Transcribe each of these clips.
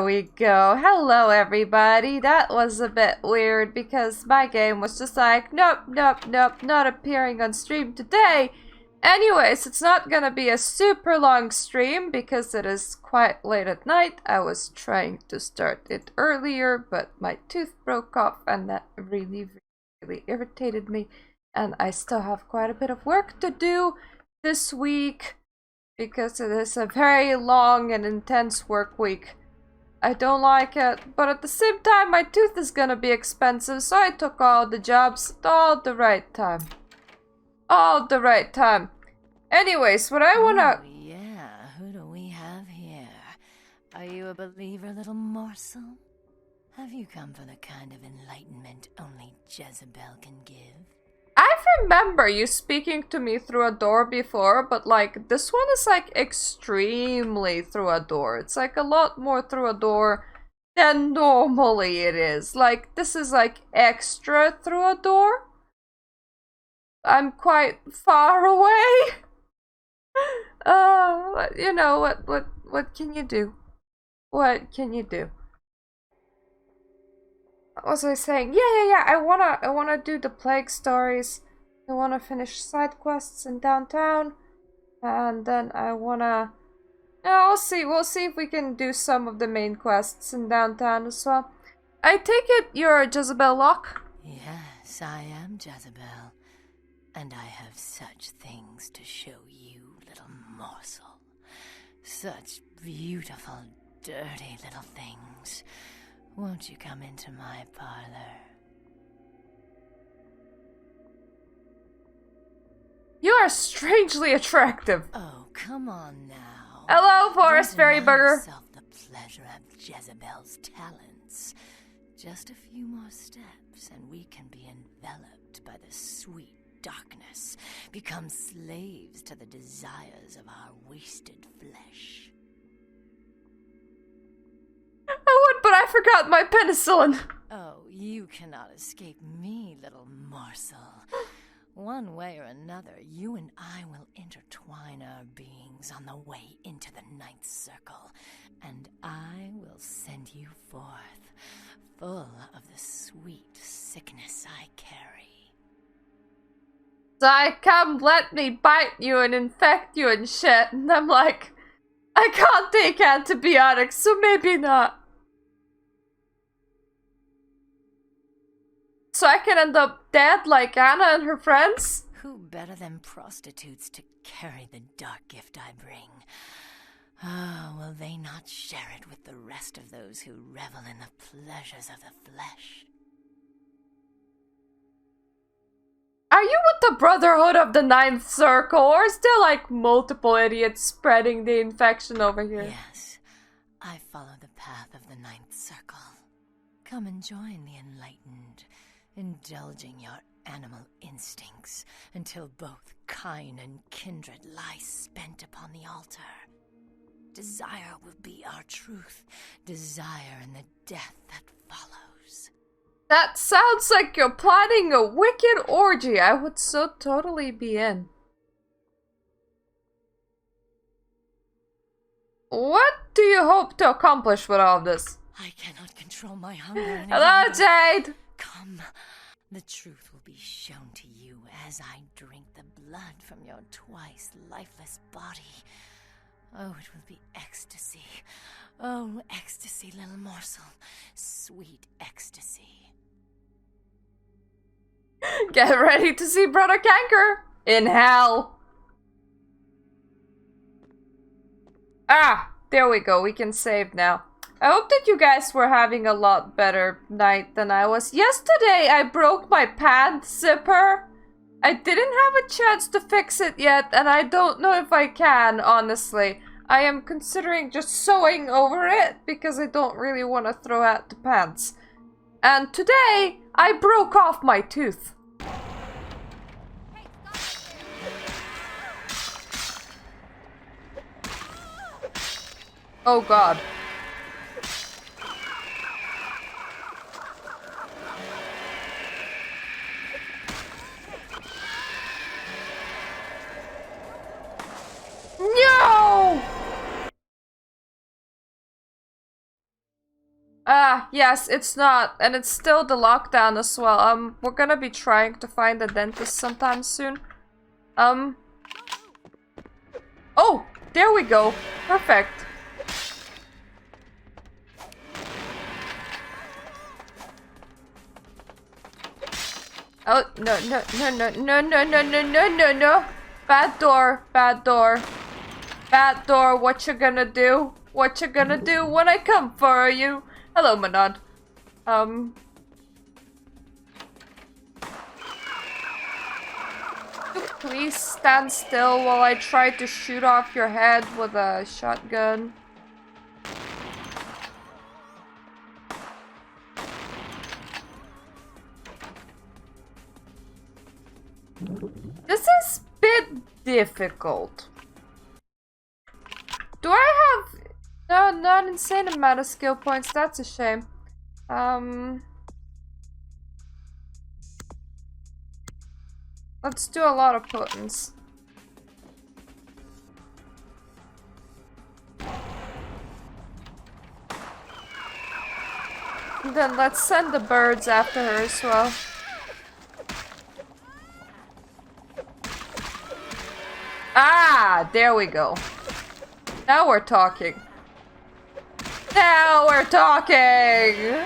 we go. Hello, everybody. That was a bit weird because my game was just like, nope, nope, nope, not appearing on stream today. Anyways, it's not gonna be a super long stream because it is quite late at night. I was trying to start it earlier, but my tooth broke off and that really irritated me. And I still have quite a bit of work to do this week because it is a very long and intense work week. I don't like it, but at the same time my tooth is gonna be expensive, so I took all the jobs at all the right time. All the right time. Anyways, what I wanna... Oh, yeah, who do we have here? Are you a believer, little morsel? Have you come for the kind of enlightenment only Jezebel can give? I remember you speaking to me through a door before, but like, this one is like extremely through a door. It's like a lot more through a door than normally it is. Like, this is like extra through a door. I'm quite far away. You know, what can you do? What can you do? What was I saying? Yeah. I wanna do the plague stories. I wanna finish side quests in downtown, and then I wanna... Yeah, we'll see if we can do some of the main quests in downtown as well. I take it you're Jezebel Locke? Yes, I am Jezebel. And I have such things to show you, little morsel. Such beautiful, dirty little things. Won't you come into my parlor? You are strangely attractive. Oh, come on now. Hello, Forest Fairy Burger. Yourself the pleasure of Jezebel's talents. Just a few more steps, and we can be enveloped by the sweet darkness, become slaves to the desires of our wasted flesh. I would, but I forgot my penicillin. Oh, you cannot escape me, little morsel. One way or another, you and I will intertwine our beings on the way into the ninth circle, and I will send you forth, full of the sweet sickness I carry. So I come, let me bite you and infect you and shit, and I'm like, I can't take antibiotics, so maybe not. So I can end up dead like Anna and her friends? Who better than prostitutes to carry the dark gift I bring? Oh, will they not share it with the rest of those who revel in the pleasures of the flesh? Are you with the Brotherhood of the Ninth Circle, or is there like multiple idiots spreading the infection over here? Yes, I follow the path of the Ninth Circle. Come and join the enlightened, indulging your animal instincts until both kind and kindred lie spent upon the altar. Desire will be our truth, desire and the death that follows. That sounds like you're planning a wicked orgy. I would so totally be in. What do you hope to accomplish with all of this? I cannot control my hunger any Hello, longer. Jade! Come, the truth will be shown to you as I drink the blood from your twice lifeless body. Oh, it will be ecstasy. Oh, ecstasy, little morsel. Sweet ecstasy. Get ready to see Brother Canker in hell. Ah, there we go. We can save now. I hope that you guys were having a lot better night than I was. Yesterday, I broke my pant zipper. I didn't have a chance to fix it yet, and I don't know if I can, honestly. I am considering just sewing over it because I don't really want to throw out the pants. And today, I broke off my tooth. Oh god. No! Ah, yes, it's not. And it's still the lockdown as well. We're gonna be trying to find a dentist sometime soon. Oh, there we go. Perfect. Oh, no, no, no, no, no, no, no, no, no, no, no. Bad door, bad door. Bad door, what you gonna do? What you gonna do when I come for you? Hello, Manod. Please stand still while I try to shoot off your head with a shotgun. This is a bit difficult. Do I have... No, not insane amount of skill points. That's a shame. Let's do a lot of potents. And then let's send the birds after her as well. Ah, there we go. Now we're talking. Now we're talking!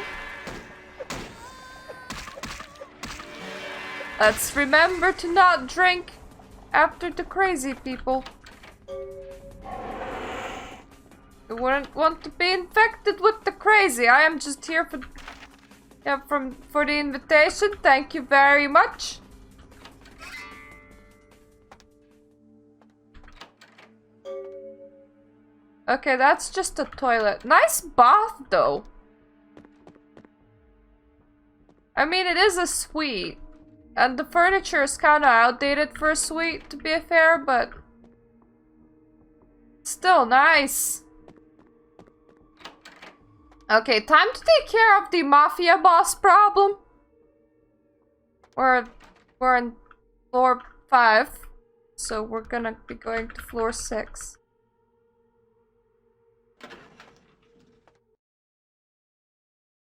Let's remember to not drink after the crazy people. You wouldn't want to be infected with the crazy. I am just here for for the invitation. Thank you very much. Okay, that's just a toilet. Nice bath though. I mean, it is a suite. And the furniture is kind of outdated for a suite, to be fair, but still nice. Okay, time to take care of the mafia boss problem. We're in floor 5, so we're gonna be going to floor 6.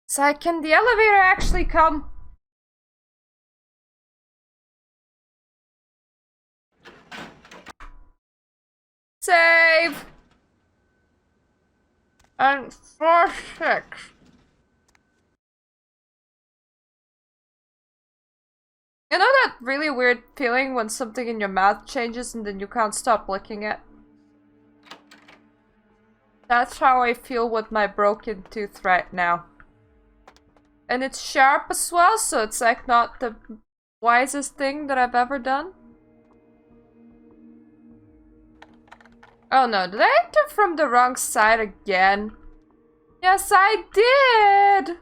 So can the elevator actually come? Save! And floor 6. You know that really weird feeling when something in your mouth changes and then you can't stop licking it? That's how I feel with my broken tooth right now. And it's sharp as well, so it's like not the wisest thing that I've ever done. Oh no, did I enter from the wrong side again? Yes, I did!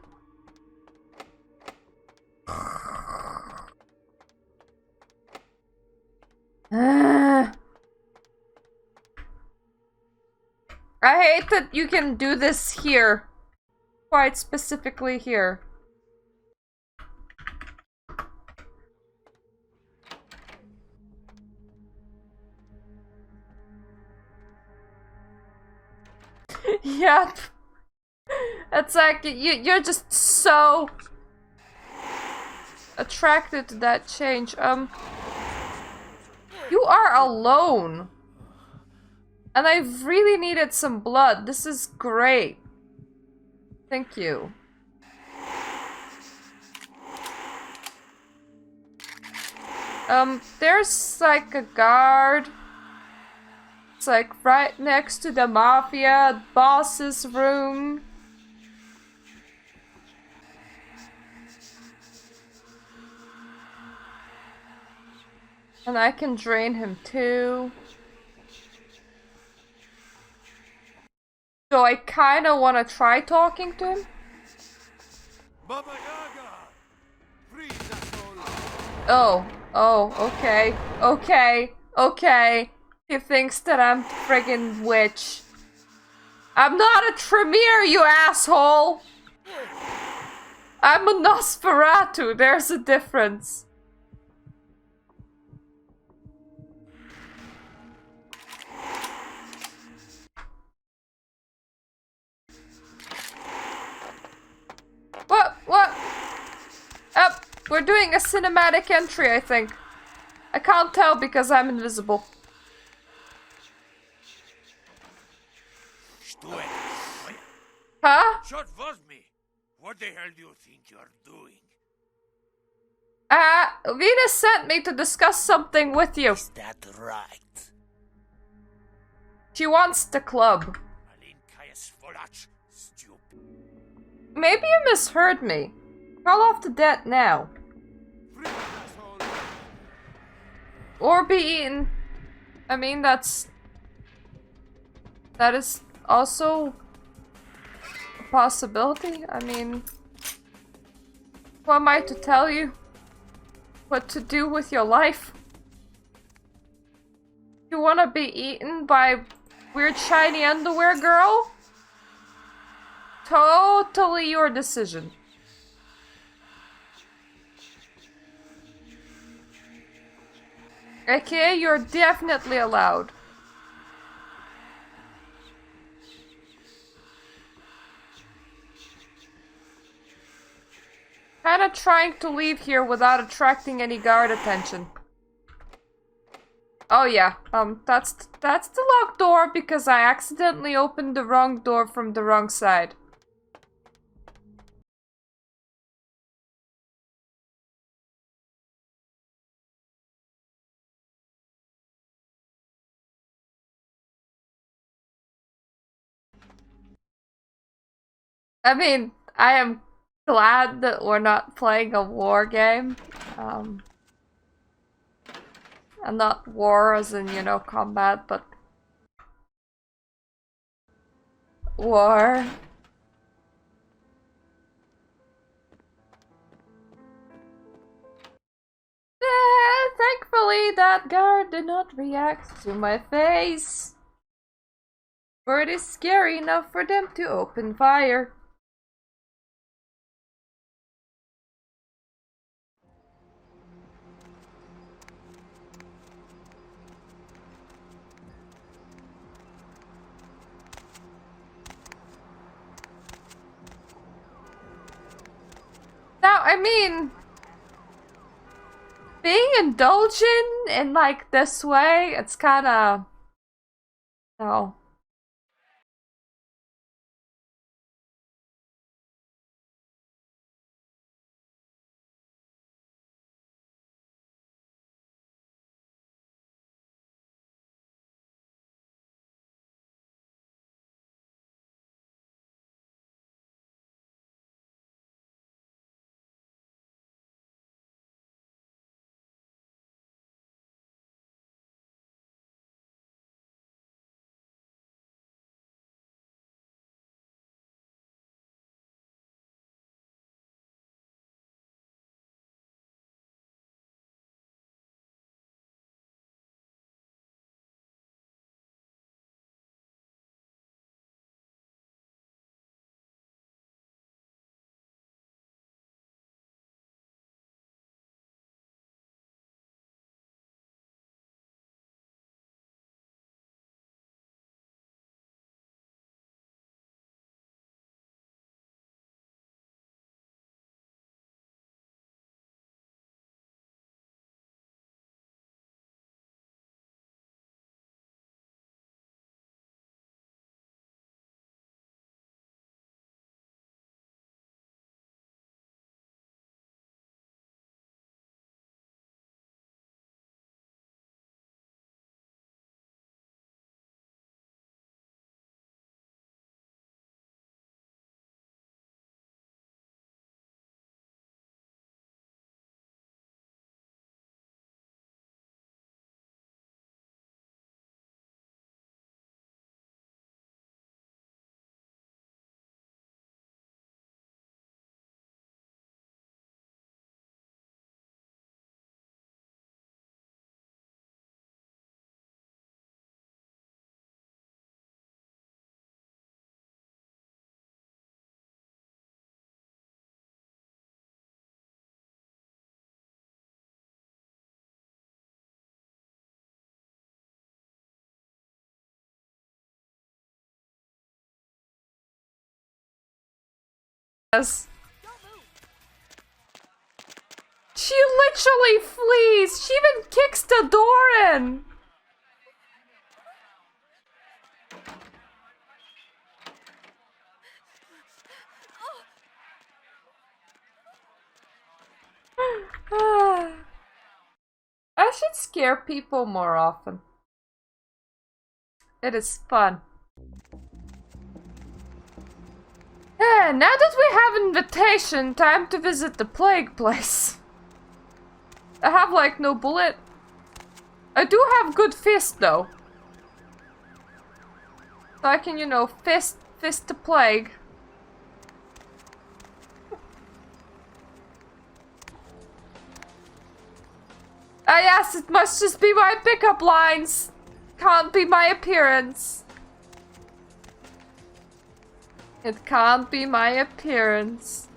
I hate that you can do this here. Quite specifically here. Yep. It's like you're just so attracted to that change. You are alone. And I really needed some blood. This is great. Thank you. There's like a guard. It's like right next to the mafia boss's room. And I can drain him too. So I kinda wanna try talking to him. Oh, okay. Okay. He thinks that I'm friggin' witch. I'm not a Tremere, you asshole! I'm a Nosferatu, there's a difference. We're doing a cinematic entry, I think. I can't tell because I'm invisible. Huh? Shut was me. What the hell do you think you're doing? Venus sent me to discuss something with you. Is that right? She wants the club. Stupid. Maybe you misheard me. Call off the debt now. Or be eaten. I mean, that is also a possibility. I mean, who am I to tell you what to do with your life? You wanna be eaten by weird shiny underwear girl? Totally your decision. Okay, you're definitely allowed. Kinda trying to leave here without attracting any guard attention. Oh yeah, that's the locked door because I accidentally opened the wrong door from the wrong side. I mean, I am glad that we're not playing a war game. And not war as in, you know, combat, but war. Thankfully, that guard did not react to my face. For it is scary enough for them to open fire. Now, I mean, being indulgent in like this way, it's kinda... No. Yes. She literally flees. She even kicks the door in. I should scare people more often. It is fun. Yeah, now that we have invitation, time to visit the plague place. I have like no bullet. I do have good fist though. So I can, you know, fist the plague. Ah yes, it must just be my pickup lines. Can't be my appearance. It can't be my appearance.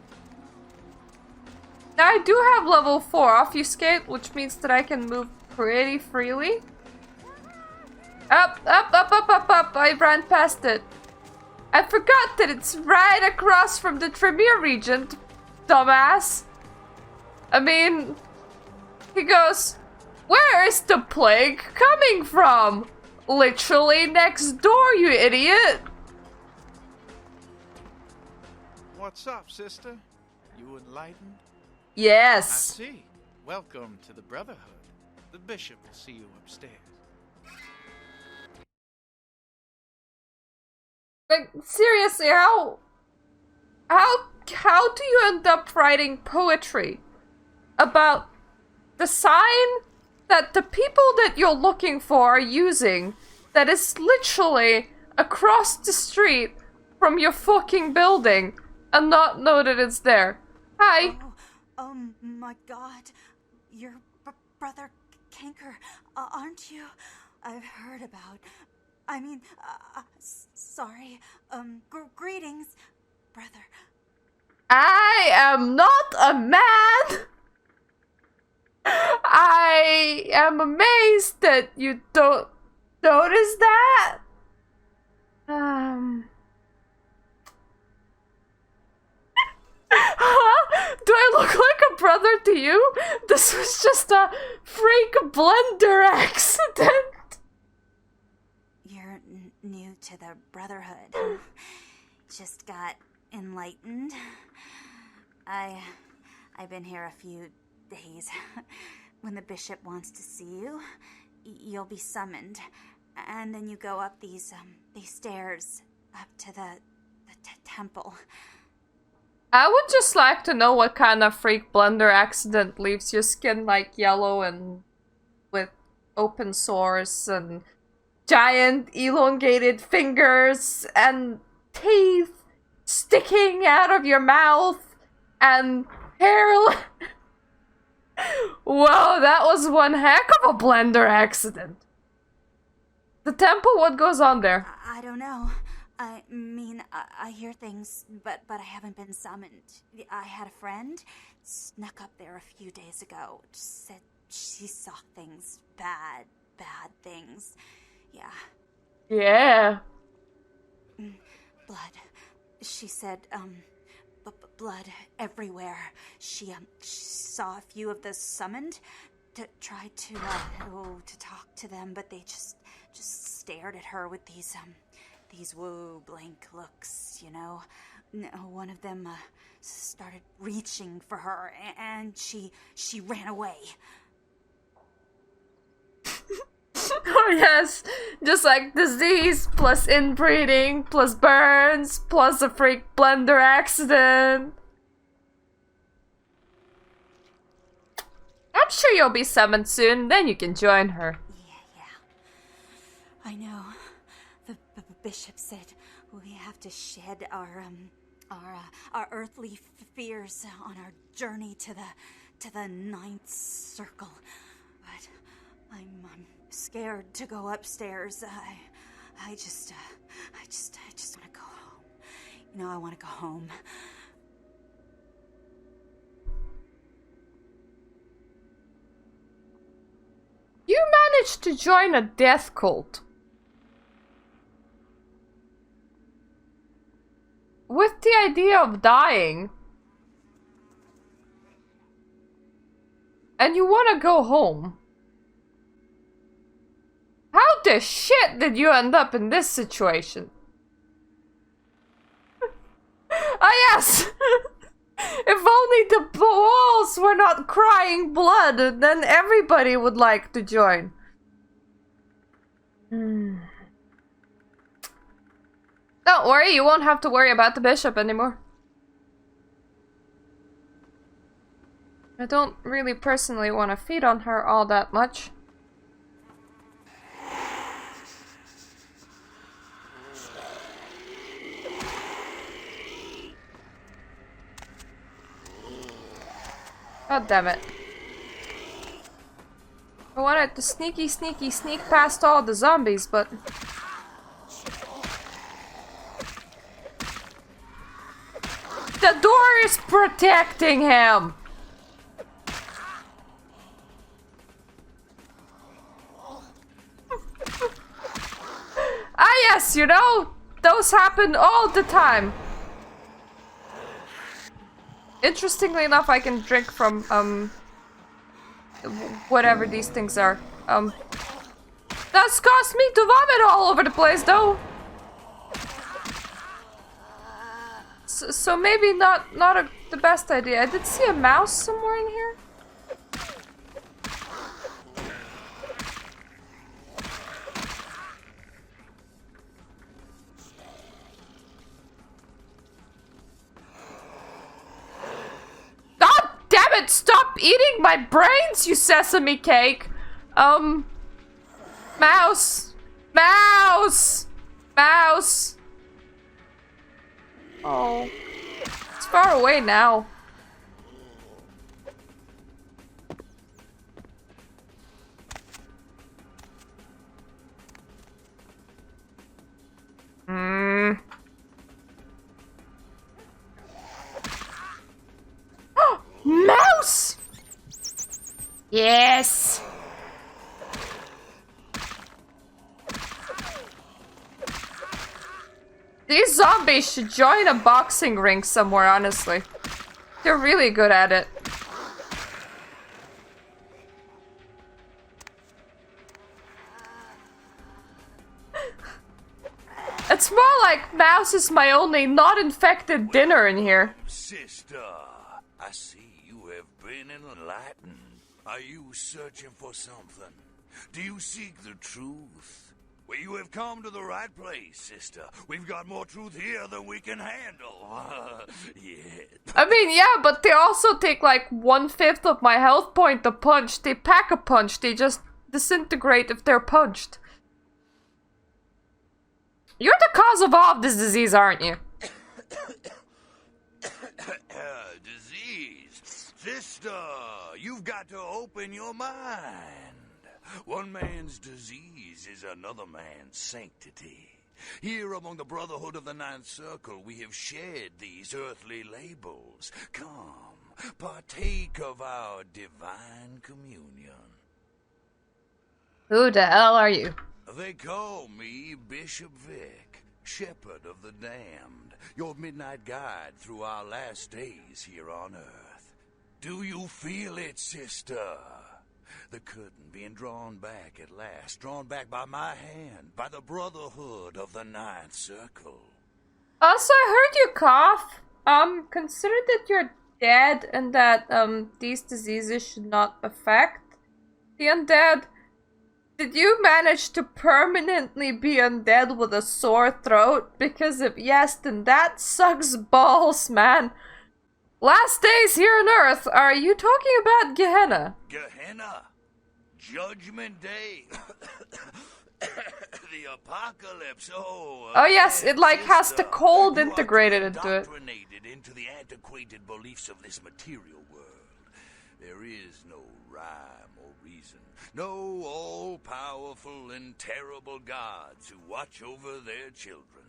Now I do have level 4 obfuscate, which means that I can move pretty freely. Up, up, up, up, up, up. I ran past it. I forgot that it's right across from the Tremere region, dumbass. I mean, he goes, where is the plague coming from? Literally next door, you idiot. What's up, sister? You enlightened? Yes. I see. Welcome to the Brotherhood. The bishop will see you upstairs. Like, seriously, how do you end up writing poetry about the sign that the people that you're looking for are using that is literally across the street from your fucking building and not know that it's there? Hi. Oh my god. You're Brother Canker, aren't you? I've heard about... I mean, sorry. Greetings, brother. I am not a man. I am amazed that you don't notice that. Huh? Do I look like a brother to you? This was just a freak blender accident. You're new to the Brotherhood. Just got enlightened. I've been here a few days. When the bishop wants to see you, you'll be summoned, and then you go up these stairs up to the temple. I would just like to know what kind of freak blender accident leaves your skin like yellow and with open sores and giant elongated fingers and teeth sticking out of your mouth and hair. Whoa, that was one heck of a blender accident. The temple, what goes on there? I don't know. I mean, I hear things, but I haven't been summoned. I had a friend, snuck up there a few days ago, said she saw things, bad things. Yeah. Yeah. Blood. She said, blood everywhere. She saw a few of the summoned, tried to talk to them, but they just stared at her with these woo blank looks, you know. One of them started reaching for her, and she ran away. Oh yes, just like disease plus inbreeding plus burns plus a freak blender accident. I'm sure you'll be summoned soon, then you can join her. Yeah. I know. The bishop said we have to shed our earthly fears on our journey to the ninth circle. But I'm scared to go upstairs. I just want to go home. You know, I want to go home. You managed to join a death cult. With the idea of dying. And you want to go home. How the shit did you end up in this situation? Ah, yes! If only the walls were not crying blood, then everybody would like to join. Don't worry, you won't have to worry about the bishop anymore. I don't really personally want to feed on her all that much. God damn it. I wanted to sneak past all the zombies, but... The door is protecting him! Ah yes, you know, those happen all the time. Interestingly enough, I can drink from, whatever these things are. That's caused me to vomit all over the place, though. So maybe not the best idea. I did see a mouse somewhere in here. God damn it! Stop eating my brains, you sesame cake! Mouse! Mouse! Mouse! Oh. It's far away now. Mouse! Yes! These zombies should join a boxing ring somewhere, honestly. They're really good at it. It's more like Mouse is my only not-infected dinner in here. Sister, I see you have been enlightened. Are you searching for something? Do you seek the truth? Well, you have come to the right place, sister. We've got more truth here than we can handle. Yeah. I mean, yeah, but they also take like 1/5 of my health point to punch. They pack a punch. They just disintegrate if they're punched. You're the cause of all of this disease, aren't you? Disease. Sister, you've got to open your mind. One man's disease is another man's sanctity. Here among the Brotherhood of the Ninth Circle, we have shared these earthly labels. Come, partake of our divine communion. Who the hell are you? They call me Bishop Vic, Shepherd of the Damned, your midnight guide through our last days here on Earth. Do you feel it, sister? The curtain being drawn back at last, drawn back by my hand, by the Brotherhood of the Ninth Circle. Also, I heard you cough. Consider that you're dead and that, these diseases should not affect the undead. Did you manage to permanently be undead with a sore throat? Because if yes, then that sucks balls, man. Last days here on Earth, are you talking about Gehenna? Gehenna? Judgment Day? The apocalypse, oh... Oh yes, it like has the sister, cold you are integrated into it. indoctrinated into the antiquated beliefs of this material world. There is no rhyme or reason. No all-powerful and terrible gods who watch over their children.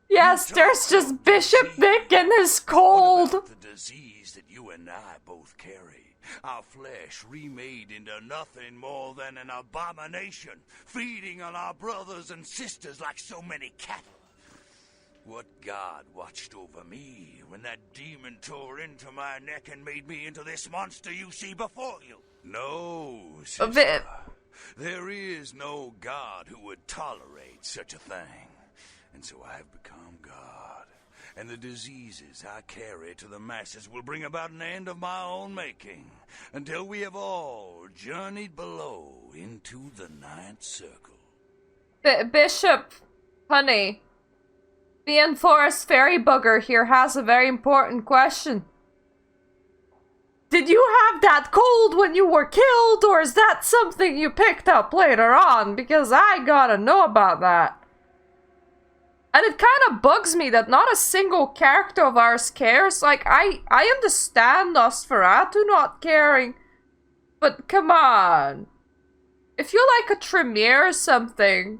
Yes, there's just Bishop Vic and his cold. What about the disease that you and I both carry? Our flesh remade into nothing more than an abomination, feeding on our brothers and sisters like so many cattle. What god watched over me when that demon tore into my neck and made me into this monster you see before you? No, A bit. sister. There is no God who would tolerate such a thing. And so I have become God. And the diseases I carry to the masses will bring about an end of my own making, until we have all journeyed below into the ninth circle. Bishop, honey, being Forest Fairy Booger here has a very important question. Did you have that cold when you were killed, or is that something you picked up later on? Because I gotta know about that. And it kind of bugs me that not a single character of ours cares. Like, I understand Nosferatu not caring, but come on. If you're like a Tremere or something,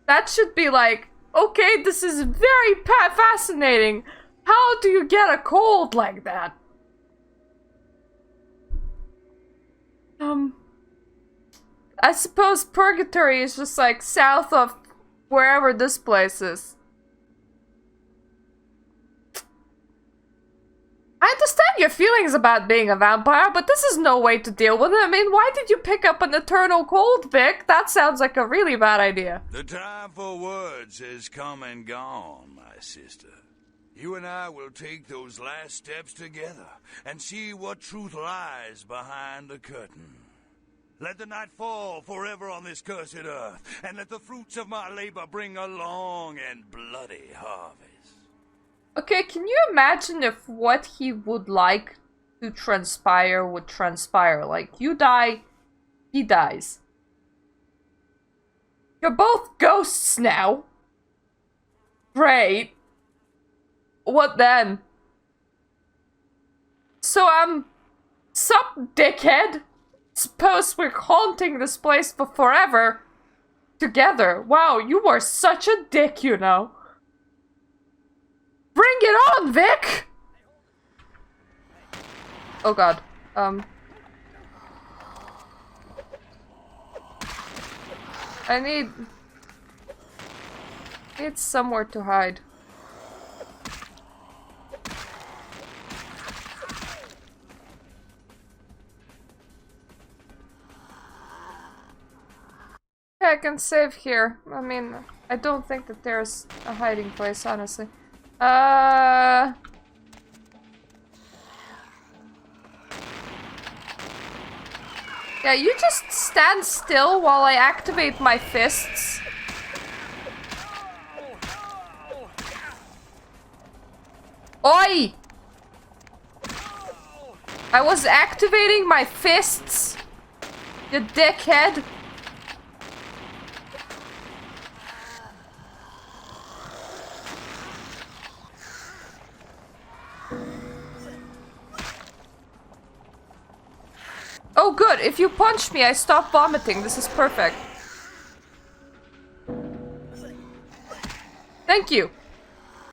that should be like, okay, this is very fascinating. How do you get a cold like that? I suppose Purgatory is just like south of wherever this place is. I understand your feelings about being a vampire, but this is no way to deal with it. I mean, why did you pick up an eternal cold, Vic? That sounds like a really bad idea. The time for words has come and gone, my sister. You and I will take those last steps together and see what truth lies behind the curtain. Let the night fall forever on this cursed earth, and let the fruits of my labor bring a long and bloody harvest. Okay, can you imagine if what he would like to transpire would transpire? Like, you die, he dies. You're both ghosts now. Great. What then? So, sup, dickhead? Suppose we're haunting this place for forever. Together. Wow, you were such a dick, you know. Bring it on, Vic! Oh god. I need somewhere to hide. I can save here. I mean, I don't think that there's a hiding place, honestly. Yeah, you just stand still while I activate my fists. Oi! I was activating my fists, you dickhead. Oh good, if you punch me, I stop vomiting. This is perfect. Thank you.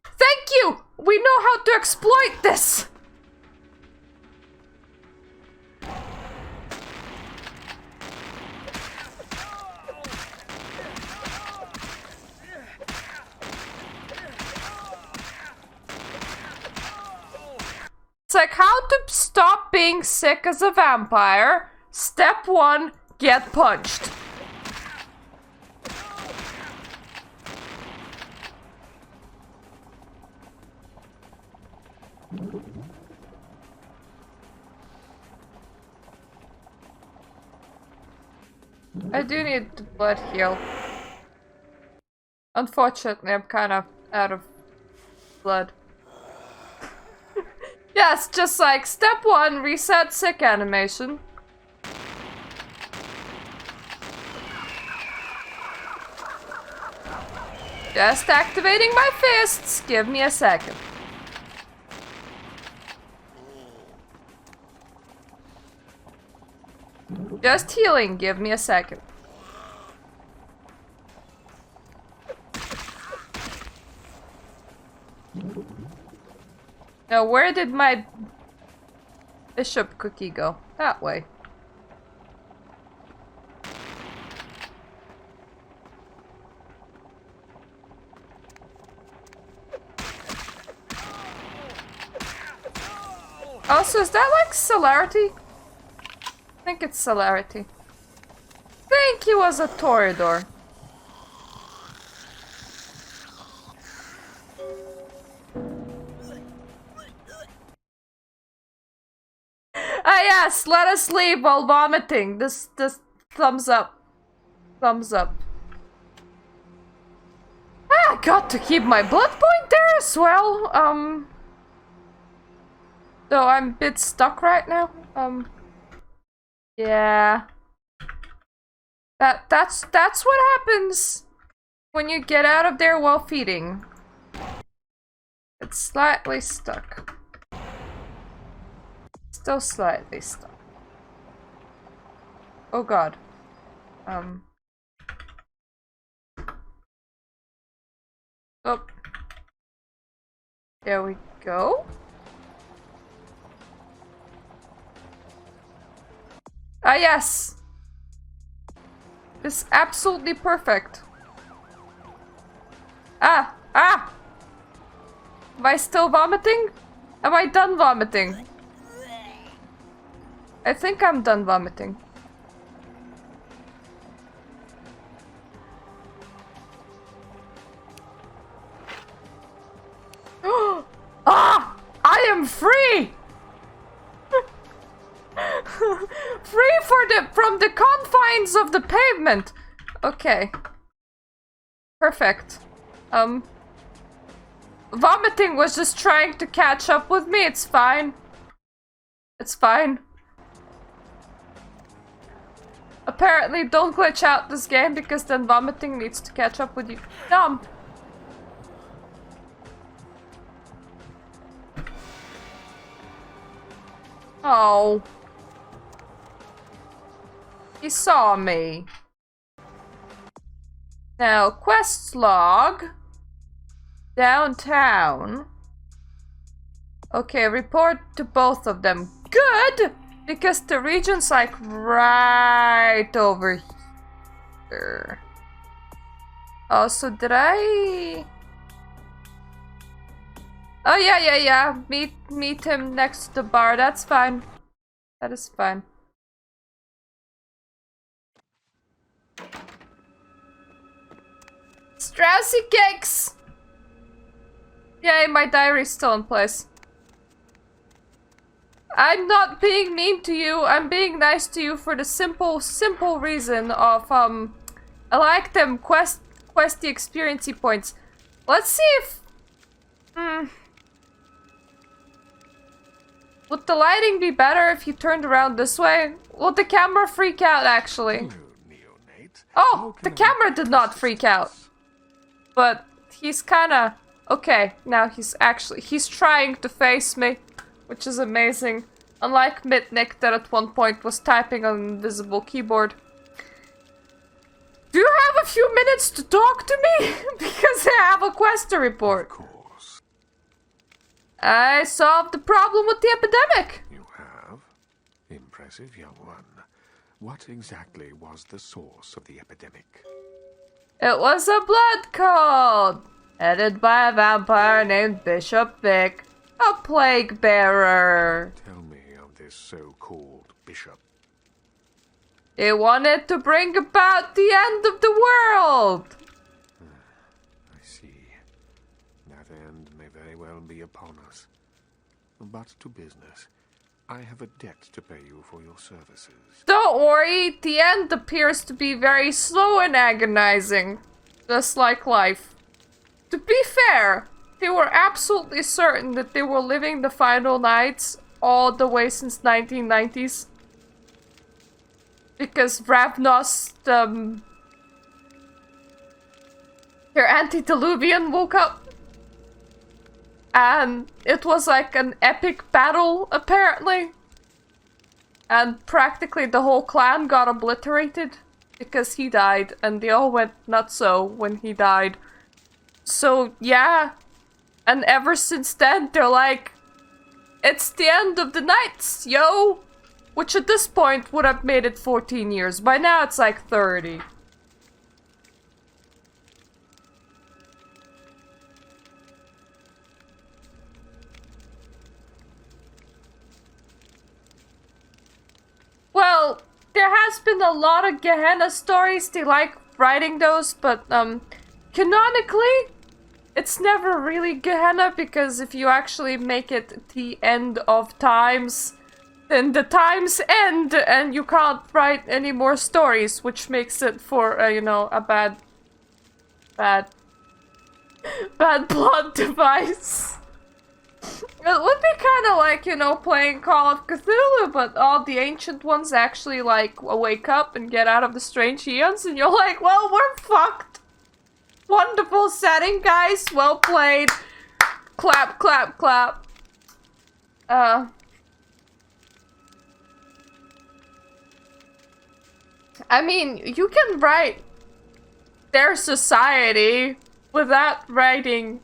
Thank you! We know how to exploit this! It's like how to stop being sick as a vampire. Step 1, get punched. I do need the blood heal. Unfortunately, I'm kind of out of blood. Yes, just like step 1, reset sick animation. Just activating my fists. Give me a second. Just healing. Give me a second. Now, where did my bishop cookie go? That way. Also, is that like celerity? think it's celerity. Think he was a Toreador. Ah yes, let us leave while vomiting. This thumbs up. Thumbs up. Ah, I got to keep my blood point there as well. Though I'm a bit stuck right now. Yeah. That's what happens when you get out of there while feeding. It's slightly stuck. Still slightly stuck. Oh god. Oh. There we go. Ah, yes! This is absolutely perfect. Ah! Ah! Am I still vomiting? Am I done vomiting? I think I'm done vomiting. Ah! I am free! Free from the confines of the pavement. Okay. Perfect. Vomiting was just trying to catch up with me. It's fine. It's fine. Apparently, don't glitch out this game because then vomiting needs to catch up with you. Dumb. Oh. He saw me. Now, quest log. Downtown. Okay, report to both of them. Good! Because the region's like right over here. Oh, so did I... Oh, yeah. Meet him next to the bar. That's fine. That is fine. Straussy cakes! Yay, my diary's still in place. I'm not being mean to you, I'm being nice to you for the simple reason of, I like them questy experiency points. Let's see if... Would the lighting be better if you turned around this way? Would the camera freak out, actually? Oh, the camera did not freak out. But he's kinda... Okay, now he's trying to face me, which is amazing. Unlike Mitnick that at one point was typing on an invisible keyboard. Do you have a few minutes to talk to me? Because I have a quest to report. Of course. I solved the problem with the epidemic. You have? Impressive, young one. What exactly was the source of the epidemic? It was a blood cult, headed by a vampire named Bishop Vic, a plague bearer. Tell me of this so-called bishop. He wanted to bring about the end of the world. I see. That end may very well be upon us. But to business. I have a debt to pay you for your services. Don't worry, the end appears to be very slow and agonizing. Just like life. To be fair, they were absolutely certain that they were living the final nights all the way since 1990s. Because Ravnos, their antediluvian woke up. And it was like an epic battle, apparently. And practically the whole clan got obliterated because he died, and they all went nutso when he died. So, yeah. And ever since then, they're like, it's the end of the nights, yo! Which at this point would have made it 14 years. By now, it's like 30. Well, there has been a lot of Gehenna stories. They like writing those, but canonically, it's never really Gehenna, because if you actually make it the end of times, then the times end and you can't write any more stories, which makes it for, you know, a bad plot device. It would be kind of like, you know, playing Call of Cthulhu, but all the ancient ones actually, like, wake up and get out of the strange eons, and you're like, well, we're fucked. Wonderful setting, guys. Well played. Clap, clap, clap. I mean, you can write their society without writing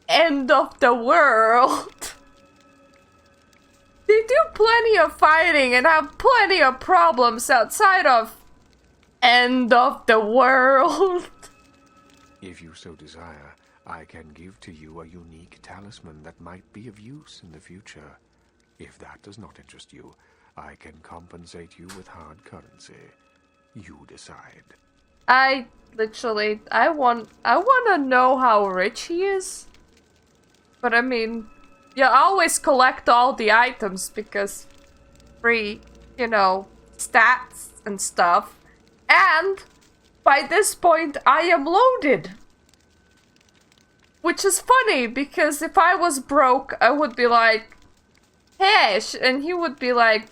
end of the world. They do plenty of fighting and have plenty of problems outside of end of the world. If you so desire, I can give to you a unique talisman that might be of use in the future. If that does not interest you, I can compensate you with hard currency. You decide. I want to know how rich he is. But I mean, you always collect all the items because free, you know, stats and stuff. And by this point, I am loaded. Which is funny, because if I was broke, I would be like, cash, and he would be like,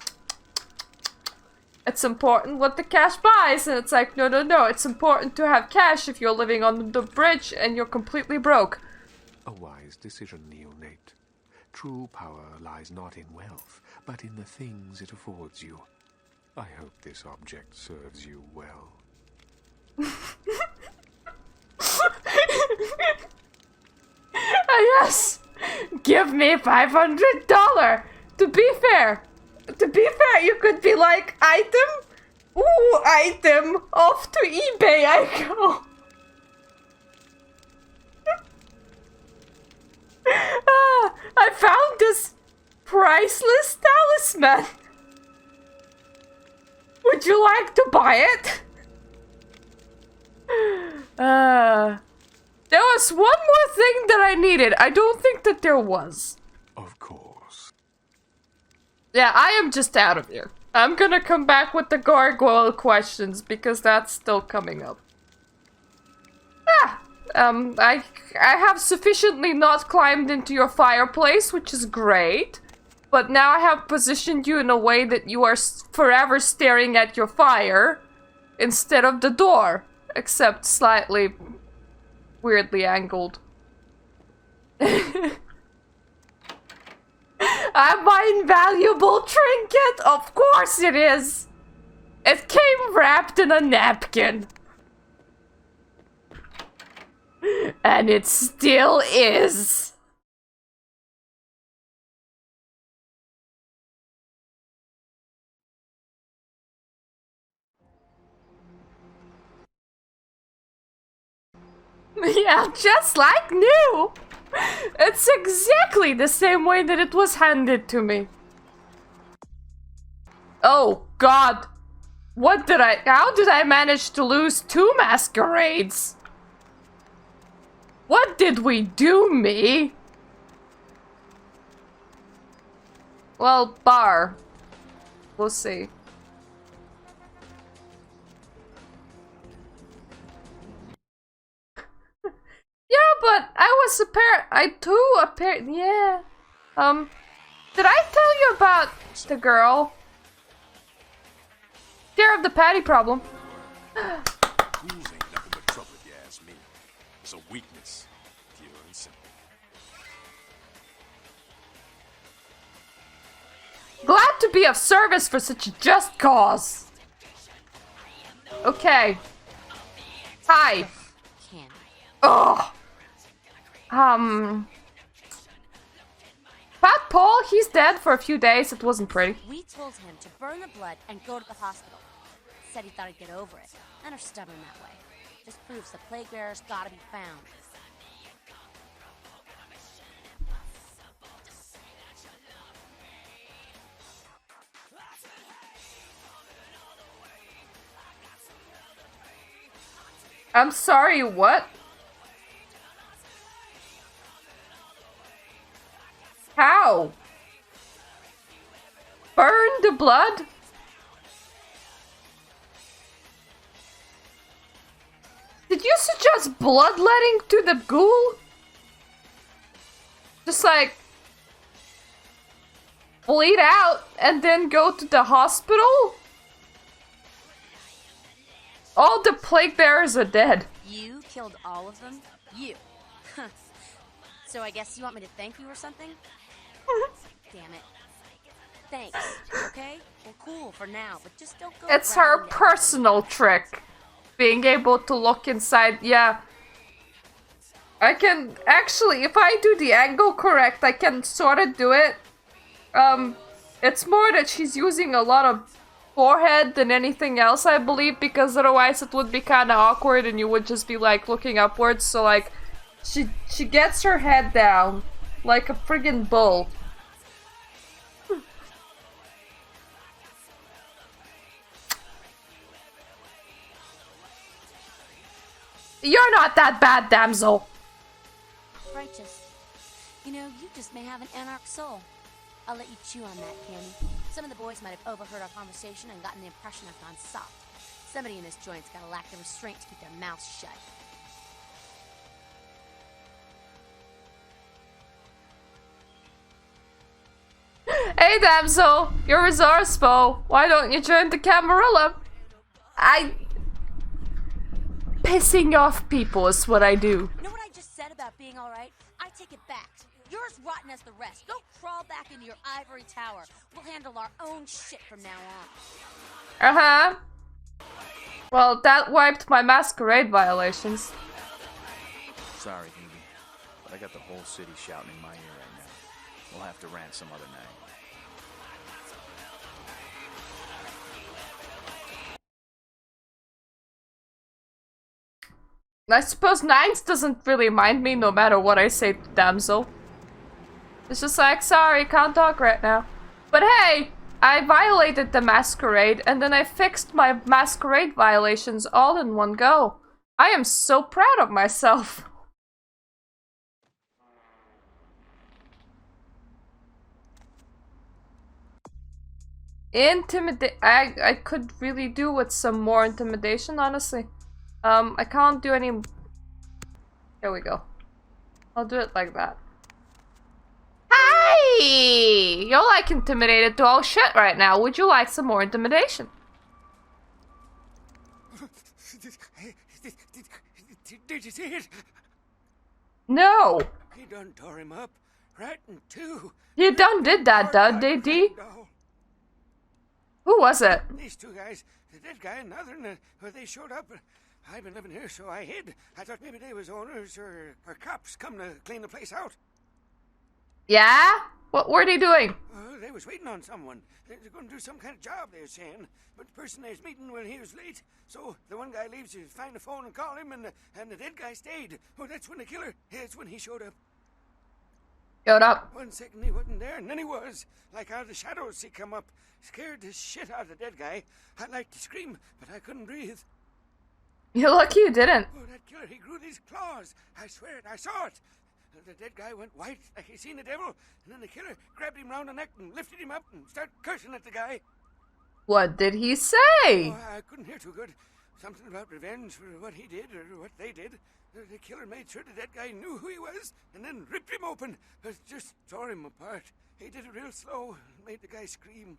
it's important what the cash buys, and it's like, no, it's important to have cash if you're living on the bridge and you're completely broke. A wise decision, neonate. True power lies not in wealth, but in the things it affords you. I hope this object serves you well. Yes! Give me $500! To be fair, you could be like, item? Ooh, item! Off to eBay I go! I found this priceless talisman! Would you like to buy it? There was one more thing that I needed. I don't think that there was. Of course. Yeah, I am just out of here. I'm gonna come back with the gargoyle questions because that's still coming up. I have sufficiently not climbed into your fireplace, which is great. But now I have positioned you in a way that you are forever staring at your fire instead of the door, except slightly weirdly angled. My invaluable trinket? Of course it is! It came wrapped in a napkin. And it still is. Yeah, just like new! It's exactly the same way that it was handed to me. Oh, God. How did I manage to lose 2 masquerades? What did we do, me? Well, bar. We'll see. Yeah, but I was yeah. Did I tell you about the girl? Care of the patty problem. Fools ain't nothing but trouble if you ask me. It's a weakness, pure and simple. Glad to be of service for such a just cause. Okay. Hi. Ugh. Fat Paul, he's dead for a few days. It wasn't pretty. We told him to burn the blood and go to the hospital. Said he thought he'd get over it. Men are stubborn that way. Just proves the plague bearer's gotta be found. I'm sorry, what? How? Burn the blood? Did you suggest bloodletting to the ghoul? Just like bleed out and then go to the hospital? All the plague bearers are dead. You killed all of them? You. So I guess you want me to thank you or something? Damn it. Thanks, okay? Well, cool for now, but just don't go. It's her personal trick. Being able to look inside, yeah. I can, actually, if I do the angle correct, I can sort of do it. It's more that she's using a lot of forehead than anything else, I believe, because otherwise it would be kind of awkward and you would just be, like, looking upwards, so, like, she gets her head down like a friggin' bull. You're not that bad, damsel. Righteous. You know, you just may have an anarch soul. I'll let you chew on that, Cammy. Some of the boys might have overheard our conversation and gotten the impression I've gone soft. Somebody in this joint's gotta lack the restraint to keep their mouths shut. Hey, damsel. You're resourceful. Why don't you join the Camarilla? Pissing off people is what I do. You know what I just said about being alright? I take it back. You're as rotten as the rest. Go crawl back into your ivory tower. We'll handle our own shit from now on. Uh-huh. Well, that wiped my masquerade violations. Sorry, Evie, but I got the whole city shouting in my ear right now. We'll have to rant some other night. I suppose Nines doesn't really mind me no matter what I say to damsel. It's just like, sorry, can't talk right now. But hey, I violated the masquerade and then I fixed my masquerade violations all in one go. I am so proud of myself. I could really do with some more intimidation, honestly. I can't do any... Here we go. I'll do it like that. Hi! You're like intimidated to all shit right now. Would you like some more intimidation? Did you see it? No! He done tore him up, right in two. You done did that, did he? Who was it? These two guys, the dead guy and the other, they showed up. I've been living here, so I hid. I thought maybe they was owners or cops come to clean the place out. Yeah? What were they doing? They was waiting on someone. They're going to do some kind of job, they were saying. But the person they was meeting, well, he was late. So the one guy leaves to find the phone and call him, and the dead guy stayed. Oh, that's when the killer, that's when he showed up. Showed up. 1 second he wasn't there, and then he was. Like out of the shadows he come up. Scared the shit out of the dead guy. I'd like to scream, but I couldn't breathe. You're lucky you didn't. Oh, that killer, he grew these claws. I swear it, I saw it. The dead guy went white like he seen the devil, and then the killer grabbed him round the neck and lifted him up and started cursing at the guy. What did he say? Oh, I couldn't hear too good. Something about revenge for what he did or what they did. The killer made sure the dead guy knew who he was and then ripped him open. Just tore him apart. He did it real slow and made the guy scream.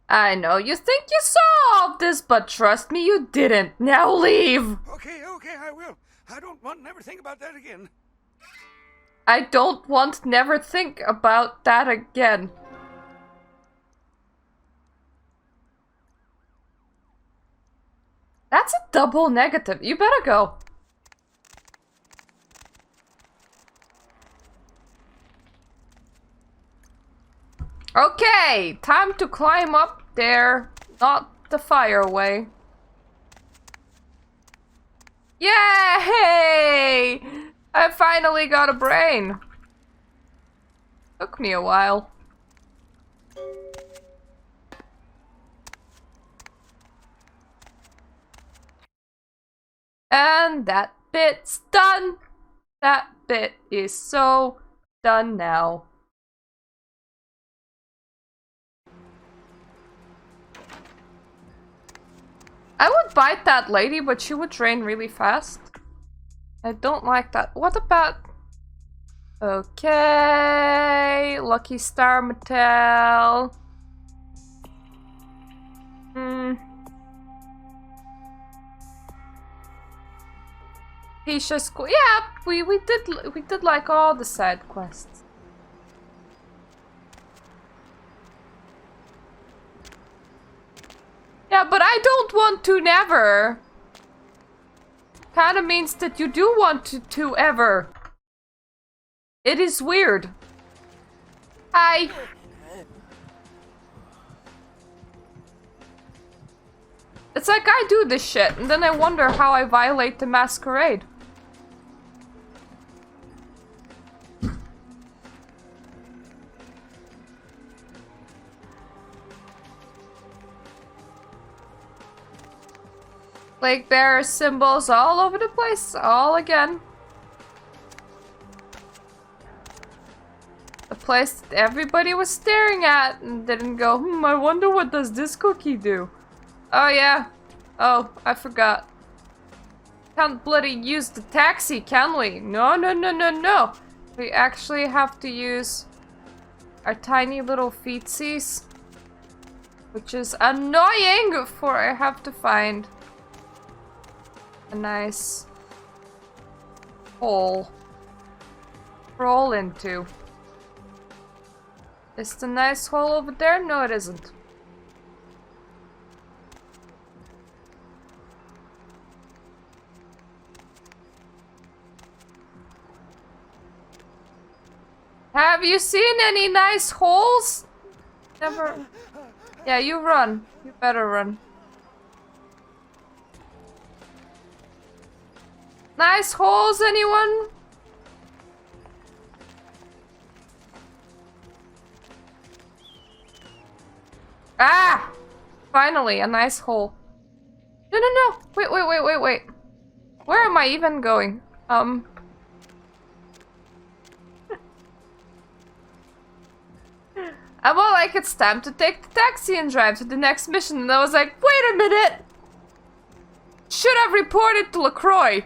I know you think you solved this, but trust me, you didn't. Now leave. Okay, I will. I don't want to never think about that again. I don't want to never think about that again. That's a double negative. You better go. Okay, time to climb up there. Not the fire way. Yay! I finally got a brain. Took me a while. And that bit's done. That bit is so done now. I would bite that lady, but she would drain really fast. I don't like that. What about... Okay... Lucky Star Mattel. Pisha School. Yeah, we did like all the side quests. Yeah, but I don't want to never. Kinda means that you do want to ever. It is weird. Hi. It's like I do this shit, and then I wonder how I violate the Masquerade. Plague bearer symbols all over the place, all again. The place that everybody was staring at and didn't go, I wonder what does this cookie do? Oh yeah. Oh, I forgot. Can't bloody use the taxi, can we? No, no, no, no, no. We actually have to use our tiny little feetsies. Which is annoying, for I have to find a nice hole to roll into. Is the nice hole over there? No, it isn't. Have you seen any nice holes? Never. Yeah, you run. You better run. Nice holes, anyone? Ah! Finally, a nice hole. No, no, no! Wait, wait, wait, wait, wait. Where am I even going? I'm all like, it's time to take the taxi and drive to the next mission. And I was like, wait a minute! Should have reported to LaCroix.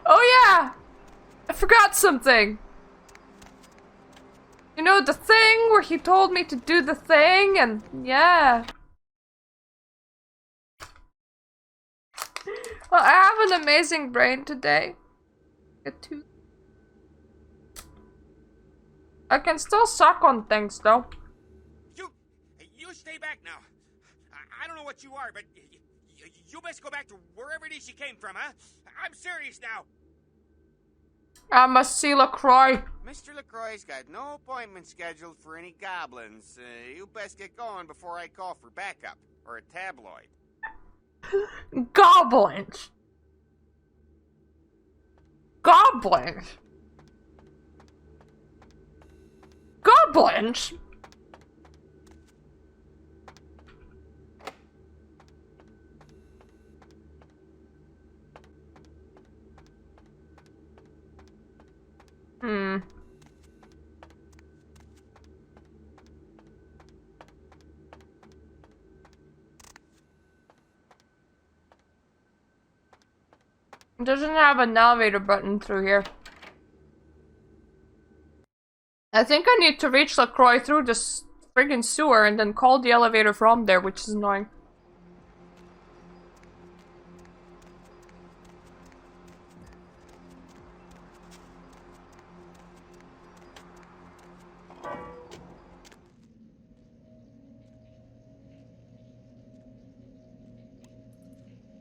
Oh yeah! I forgot something. You know, the thing where he told me to do the thing, and yeah. Well, I have an amazing brain today. Get to. I can still suck on things, though. You stay back now. I don't know what you are, but you best go back to wherever it is you came from, huh? I'm serious now. I must see LaCroix. Mr. LaCroix's got no appointment scheduled for any goblins. You best get going before I call for backup, or a tabloid. Goblins. Goblins. Goblins? It doesn't have an elevator button through here. I think I need to reach LaCroix through this friggin' sewer and then call the elevator from there, which is annoying.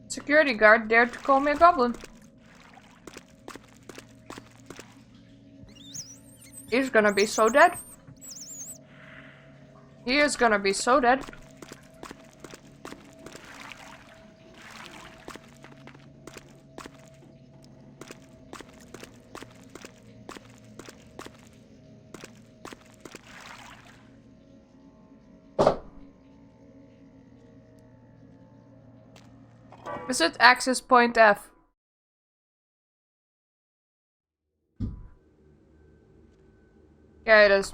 Security guard dared to call me a goblin. He's gonna be so dead. He is gonna be so dead. Is it access point F? Yeah, it is.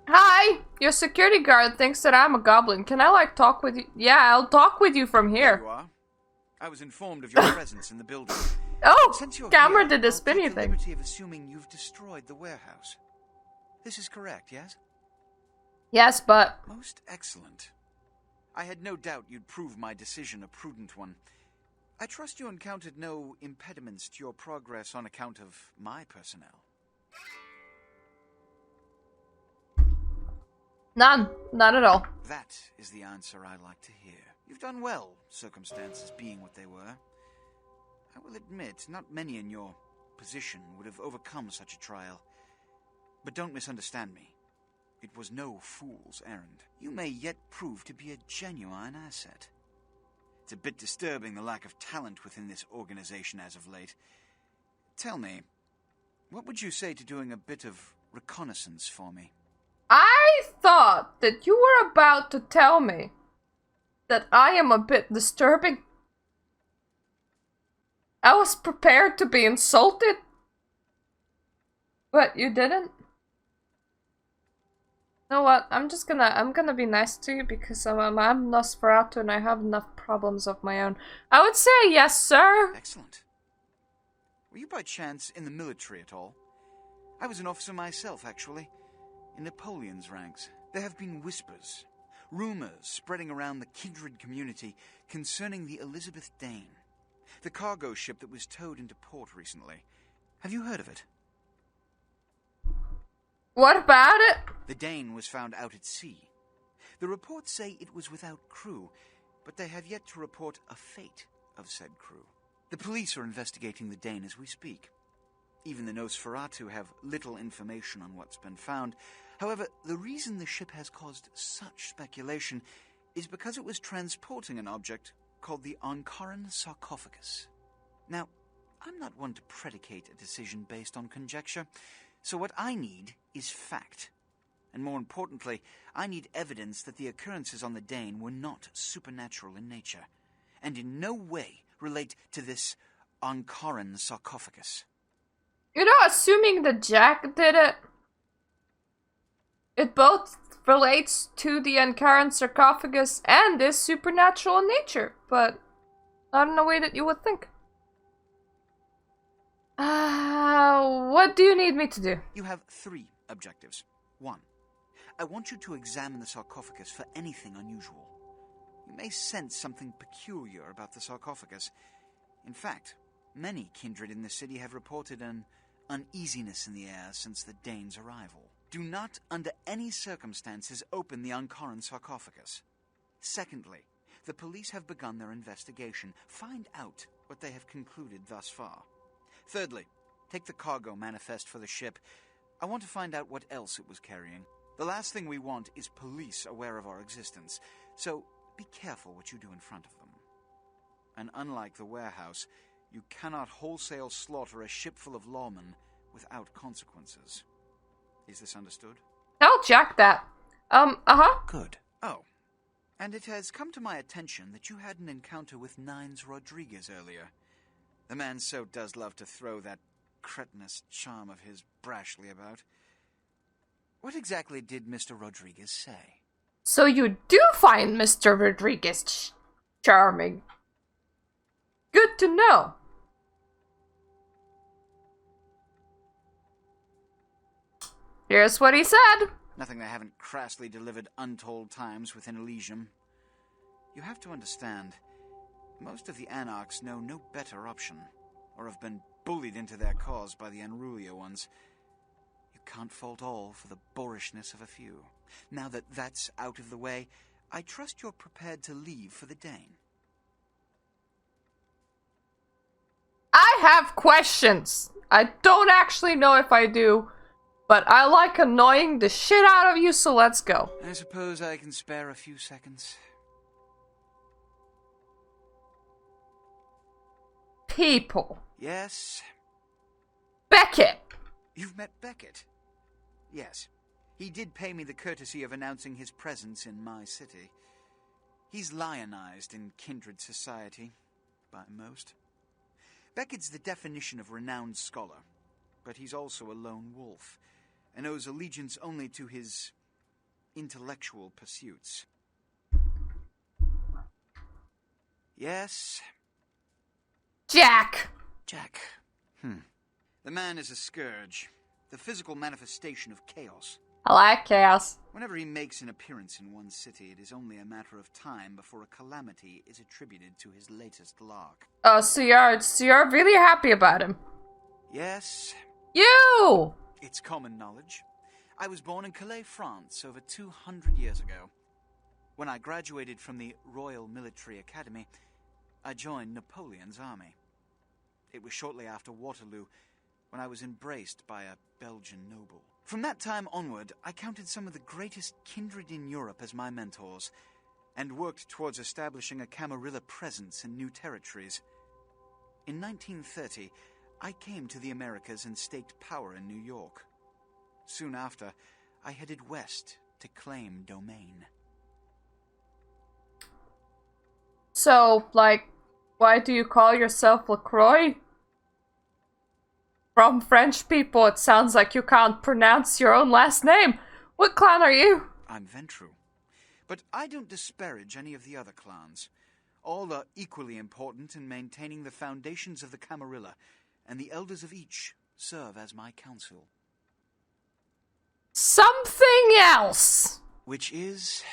Hi! Your security guard thinks that I'm a goblin. Can I, like, talk with you? Yeah, I'll talk with you from There here. you are. I was informed of your presence in the building. Oh! Since you're Camera here, did the I'll spinny take the thing. liberty of assuming you've destroyed the warehouse. This is correct, yes? Yes, but... Most excellent. I had no doubt you'd prove my decision a prudent one. I trust you encountered no impediments to your progress on account of my personnel. None. Not at all. That is the answer I like to hear. You've done well, circumstances being what they were. I will admit, not many in your position would have overcome such a trial. But don't misunderstand me. It was no fool's errand. You may yet prove to be a genuine asset. It's a bit disturbing the lack of talent within this organization as of late. Tell me, what would you say to doing a bit of reconnaissance for me? I thought that you were about to tell me that I am a bit disturbing. I was prepared to be insulted, but you didn't. You know what? I'm gonna be nice to you because I'm Nosferatu and I have enough problems of my own. I would say yes, sir. Excellent. Were you by chance in the military at all? I was an officer myself, actually. In Napoleon's ranks, there have been whispers, rumors spreading around the kindred community concerning the Elizabeth Dane, the cargo ship that was towed into port recently. Have you heard of it? What about it? The Dane was found out at sea. The reports say it was without crew, but they have yet to report a fate of said crew. The police are investigating the Dane as we speak. Even the Nosferatu have little information on what's been found. However, the reason the ship has caused such speculation is because it was transporting an object called the Ankaran sarcophagus. Now, I'm not one to predicate a decision based on conjecture, so what I need is fact. And more importantly, I need evidence that the occurrences on the Dane were not supernatural in nature, and in no way relate to this Ankaran sarcophagus. You know, assuming that Jack did it, it both relates to the Ankaran sarcophagus and is supernatural in nature, but not in a way that you would think. What do you need me to do? You have 3 objectives. 1. I want you to examine the sarcophagus for anything unusual. You may sense something peculiar about the sarcophagus. In fact, many kindred in the city have reported an uneasiness in the air since the Dane's arrival. Do not, under any circumstances, open the Ankaran sarcophagus. Secondly, the police have begun their investigation. Find out what they have concluded thus far. Thirdly, take the cargo manifest for the ship. I want to find out what else it was carrying. The last thing we want is police aware of our existence, so be careful what you do in front of them. And unlike the warehouse, you cannot wholesale slaughter a ship full of lawmen without consequences. Is this understood? Tell Jack that. Good. Oh, and it has come to my attention that you had an encounter with Nines Rodriguez earlier. The man so does love to throw that cretinous charm of his brashly about. What exactly did Mr. Rodriguez say? So you do find Mr. Rodriguez charming. Good to know. Here's what he said. Nothing they haven't crassly delivered untold times within Elysium. You have to understand, most of the Anarchs know no better option, or have been bullied into their cause by the unrulier ones. You can't fault all for the boorishness of a few. Now that that's out of the way, I trust you're prepared to leave for the Dane. I have questions. I don't actually know if I do, but I like annoying the shit out of you, so let's go. I suppose I can spare a few seconds. people. Yes. Beckett! You've met Beckett? Yes. He did pay me the courtesy of announcing his presence in my city. He's lionized in kindred society, by most. Beckett's the definition of renowned scholar, but he's also a lone wolf, and owes allegiance only to his intellectual pursuits. Yes? Jack! Jack. The man is a scourge, the physical manifestation of chaos. I like chaos. Whenever he makes an appearance in one city, it is only a matter of time before a calamity is attributed to his latest lark. Oh, so you're really happy about him? Yes. You! It's common knowledge. I was born in Calais, France, over 200 years ago. When I graduated from the Royal Military Academy, I joined Napoleon's army. It was shortly after Waterloo, when I was embraced by a Belgian noble. From that time onward, I counted some of the greatest kindred in Europe as my mentors, and worked towards establishing a Camarilla presence in new territories. In 1930, I came to the Americas and staked power in New York. Soon after, I headed west to claim domain. So, like, why do you call yourself LaCroix? From French people, it sounds like you can't pronounce your own last name. What clan are you? I'm Ventrue. But I don't disparage any of the other clans. All are equally important in maintaining the foundations of the Camarilla, and the elders of each serve as my council. Something else! Which is...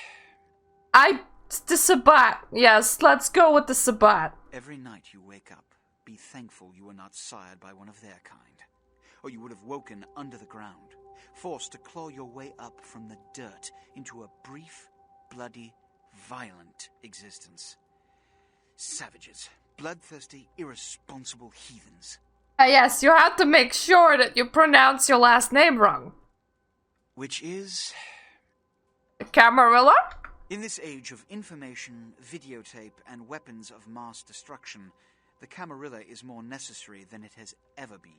The Sabbat. Yes, let's go with the Sabbat. Every night you wake up, be thankful you were not sired by one of their kind. Or you would have woken under the ground, forced to claw your way up from the dirt into a brief, bloody, violent existence. Savages. Bloodthirsty, irresponsible heathens. Yes, you have to make sure that you pronounce your last name wrong. Which is... Camarilla? In this age of information, videotape, and weapons of mass destruction, the Camarilla is more necessary than it has ever been.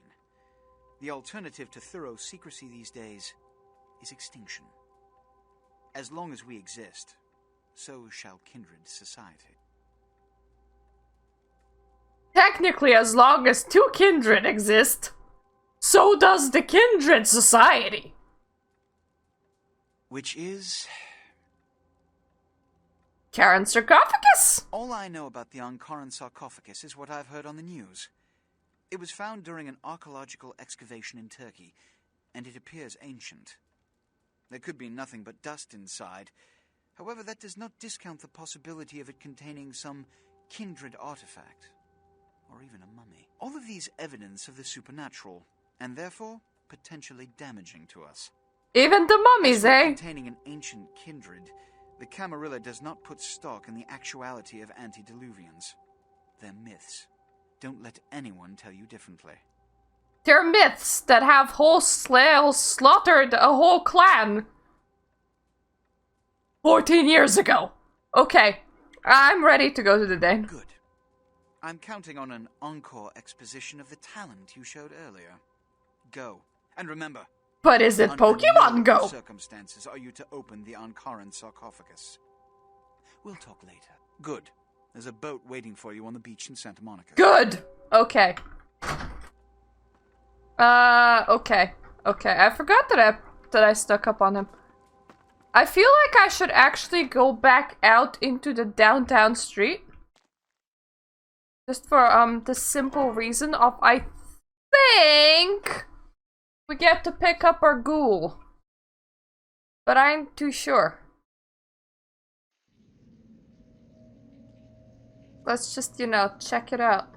The alternative to thorough secrecy these days is extinction. As long as we exist, so shall kindred society. Technically, as long as two kindred exist, so does the kindred society. Which is... Karen sarcophagus? All I know about the Ankaran sarcophagus is what I've heard on the news. It was found during an archaeological excavation in Turkey, and it appears ancient. There could be nothing but dust inside. However, that does not discount the possibility of it containing some kindred artifact, or even a mummy. All of these evidence of the supernatural, and therefore potentially damaging to us. Even the mummies, eh? Containing an ancient kindred, the Camarilla does not put stock in the actuality of antediluvians. They're myths. Don't let anyone tell you differently. They're myths that have wholesale slaughtered a whole clan 14 years ago. Okay, I'm ready to go to the day. Good. I'm counting on an encore exposition of the talent you showed earlier. Go. And remember... But is it Pokemon Go? What circumstances are you to open the Ankaran sarcophagus? We'll talk later. Good. There's a boat waiting for you on the beach in Santa Monica. Good! Okay. Okay. I forgot that I stuck up on him. I feel like I should actually go back out into the downtown street. Just for, the simple reason of, I think... we get to pick up our ghoul. But I'm too sure. Let's just, you know, check it out.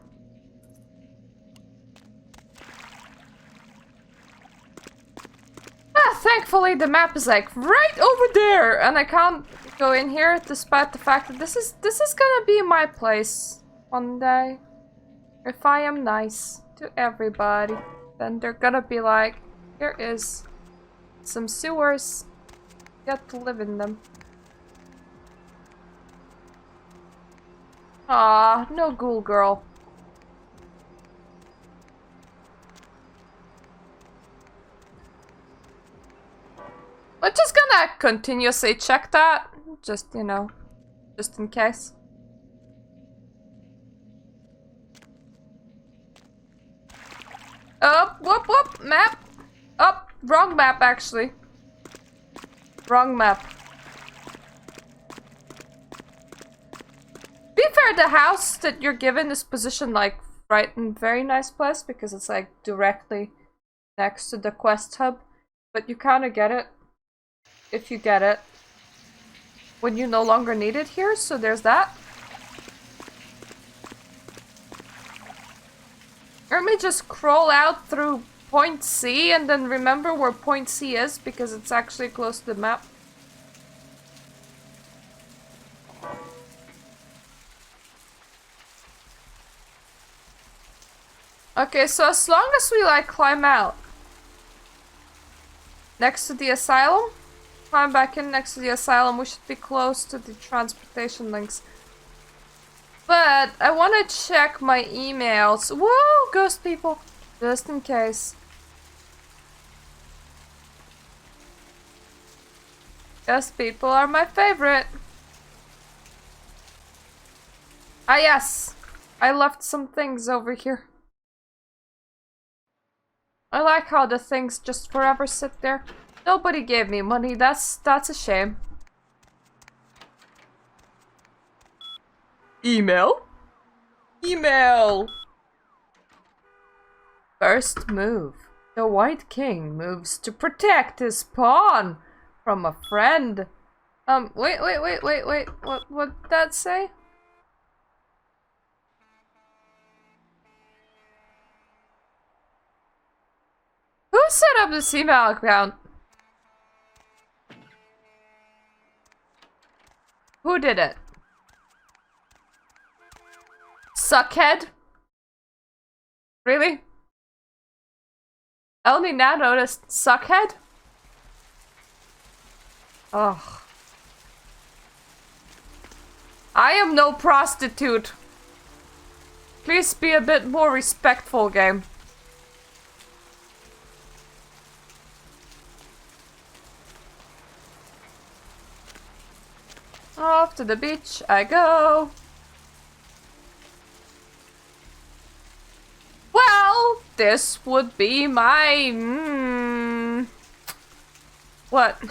Thankfully the map is like right over there, and I can't go in here despite the fact that this is gonna be my place one day. If I am nice to everybody, then they're gonna be like, here is some sewers, get to live in them. Ah, no ghoul girl. We're just gonna continuously check that, just, you know, just in case. Oh, whoop, whoop, map. Oh, wrong map, actually. Wrong map. To be fair, the house that you're given is positioned, like, right in a very nice place, because it's, like, directly next to the quest hub. But you kind of get it, if you get it, when you no longer need it here, so there's that. Let me just crawl out through point C and then remember where point C is, because it's actually close to the map. Okay, so as long as we, like, climb out next to the asylum, climb back in next to the asylum, we should be close to the transportation links. But I want to check my emails. Whoa, ghost people! Just in case. Ghost people are my favorite. Ah, yes. I left some things over here. I like how the things just forever sit there. Nobody gave me money. That's a shame. Email? Email! First move. The White King moves to protect his pawn from a friend. Wait. What did that say? Who set up this email account? Who did it? Suckhead? Really? I only now noticed Suckhead? Ugh. I am no prostitute. Please be a bit more respectful, game. Off to the beach I go. Well, this would be my... What?